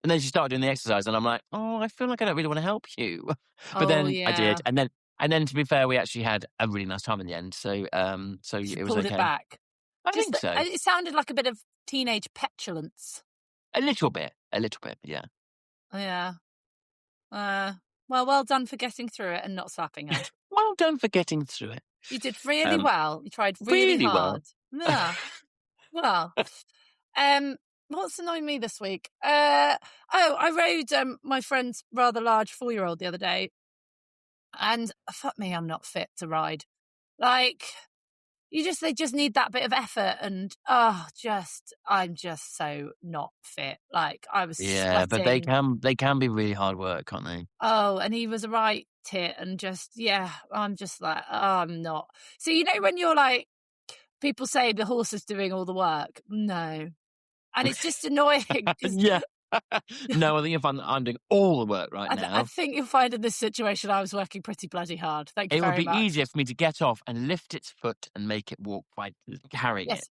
Speaker 2: And then she started doing the exercise, and I'm like, oh, I feel like I don't really want to help you. But then I did, and then to be fair, we actually had a really nice time in the end. So it was
Speaker 1: pulled
Speaker 2: okay.
Speaker 1: it back.
Speaker 2: I think so.
Speaker 1: It sounded like a bit of teenage petulance.
Speaker 2: A little bit, yeah.
Speaker 1: Yeah. Well done for getting through it and not slapping her.
Speaker 2: Well done for getting through it.
Speaker 1: You did really well. You tried
Speaker 2: really
Speaker 1: hard.
Speaker 2: well.
Speaker 1: Yeah. Well, what's annoying me this week? I rode my friend's rather large 4-year-old the other day, and fuck me, I'm not fit to ride. Like, they just need that bit of effort, and I'm just so not fit. Like, I was
Speaker 2: Yeah, but
Speaker 1: sweating.
Speaker 2: they can be really hard work, can't they?
Speaker 1: Oh, and he was a right tit, and I'm just like, oh, I'm not. So when you're like, people say the horse is doing all the work. No. And it's just annoying.
Speaker 2: Yeah. No, I think you'll find that I'm doing all the work now.
Speaker 1: I think you'll find in this situation I was working pretty bloody hard. Thank you very much.
Speaker 2: It would be easier for me to get off and lift its foot and make it walk by carrying it.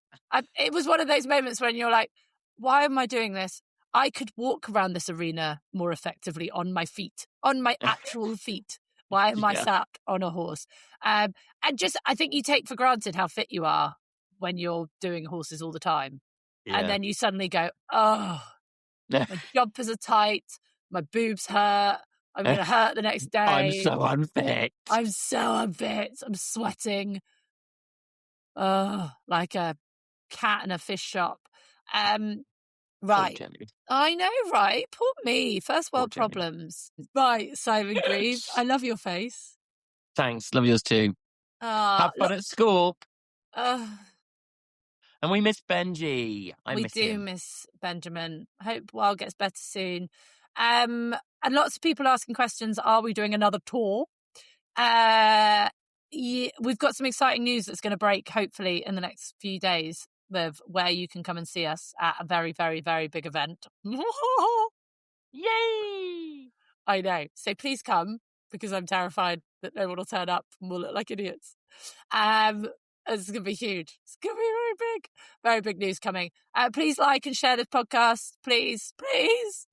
Speaker 1: It was one of those moments when you're like, why am I doing this? I could walk around this arena more effectively on my feet, on my actual feet. Why am I sat on a horse? And I think you take for granted how fit you are when you're doing horses all the time. Yeah. And then you suddenly go, oh, my jumpers are tight, my boobs hurt, I'm going to hurt the next day.
Speaker 2: I'm so unfit.
Speaker 1: I'm sweating. Oh, like a cat in a fish shop. Right. I know, right? Poor me. First world problems. Right, Simon Grieve. I love your face.
Speaker 2: Thanks. Love yours too. Have fun at school.
Speaker 1: Uh,
Speaker 2: And we miss Benji. I
Speaker 1: we
Speaker 2: miss
Speaker 1: do
Speaker 2: him.
Speaker 1: miss Benjamin. Hope Wild gets better soon. And lots of people asking questions. Are we doing another tour? Yeah, we've got some exciting news that's going to break hopefully in the next few days of where you can come and see us at a very, very, very big event.
Speaker 2: Yay!
Speaker 1: I know. So please come, because I'm terrified that no one will turn up and we'll look like idiots. It's going to be huge. It's going to be very big. Very big news coming. Please like and share this podcast. Please, please.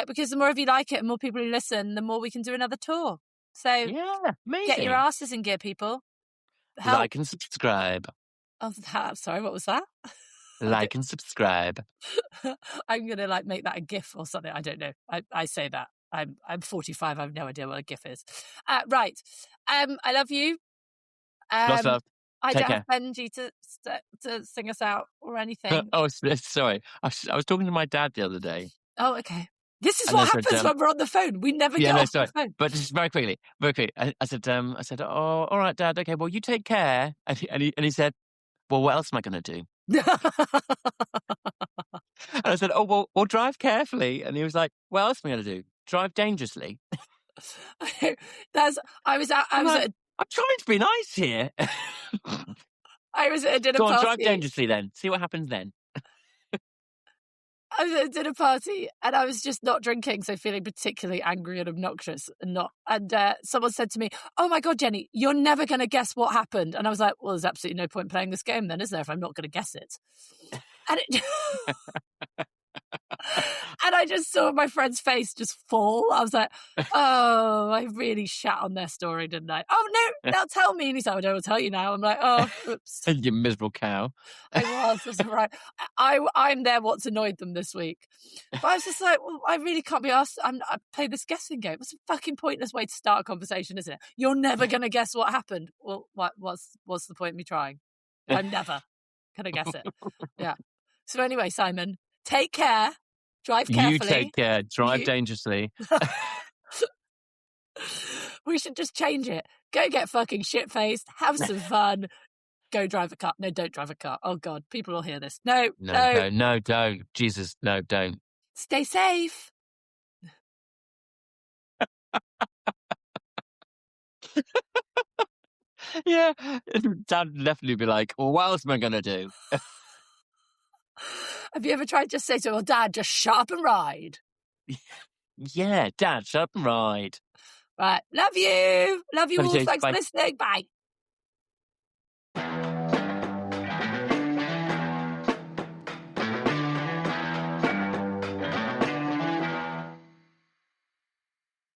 Speaker 1: Because the more of you like it and more people who listen, the more we can do another tour. So
Speaker 2: Yeah, amazing.
Speaker 1: get your asses in gear, people. Help.
Speaker 2: Like and subscribe.
Speaker 1: Oh, sorry, what was that?
Speaker 2: Like and subscribe.
Speaker 1: I'm going to make that a GIF or something. I don't know. I say that. I'm 45. I have no idea what a GIF is. Right. I love you.
Speaker 2: Lots of love.
Speaker 1: I
Speaker 2: Take
Speaker 1: don't
Speaker 2: care.
Speaker 1: have Benji to sing us out or anything.
Speaker 2: Oh, sorry. I was talking to my dad the other day.
Speaker 1: Oh, okay. This is what happens when we're on the phone. We never get off the phone.
Speaker 2: But just very quickly. I said, oh, all right, Dad. Okay, well, you take care. And he said, well, what else am I going to do? And I said, oh, well, drive carefully. And he was like, what else am I going to do? Drive dangerously.
Speaker 1: I'm
Speaker 2: trying to be nice here.
Speaker 1: I was at a dinner
Speaker 2: Go on,
Speaker 1: party.
Speaker 2: drive dangerously then. See what happens then.
Speaker 1: I was at a dinner party and I was just not drinking, so feeling particularly angry and obnoxious and someone said to me, oh my God, Jenny, you're never going to guess what happened. And I was like, well, there's absolutely no point playing this game then, is there, if I'm not going to guess it? And and I just saw my friend's face just fall. I was like, oh, I really shat on their story, didn't I? Oh, no, they'll tell me. And he's like, I don't tell you now. I'm like, oh, oops.
Speaker 2: You miserable cow.
Speaker 1: I was right. I'm there what's annoyed them this week. But I was just like, well, I really can't be asked. I play this guessing game. It's a fucking pointless way to start a conversation, isn't it? You're never going to guess what happened. Well, what's the point in me trying? I'm never going to guess it. Yeah. So anyway, Simon, take care. Drive carefully.
Speaker 2: You take care. Drive dangerously.
Speaker 1: We should just change it. Go get fucking shit-faced. Have some fun. Go drive a car. No, don't drive a car. Oh, God. People will hear this. No,
Speaker 2: don't. Jesus, no, don't.
Speaker 1: Stay safe.
Speaker 2: Yeah. Dad would definitely be like, well, what else am I going to do?
Speaker 1: Have you ever tried to just say to, well, Dad, just shut up and ride?
Speaker 2: Yeah, Dad, shut up and ride.
Speaker 1: Right. Love you. Love you all.
Speaker 2: You too.
Speaker 1: Thanks
Speaker 2: Bye.
Speaker 1: for listening. Bye.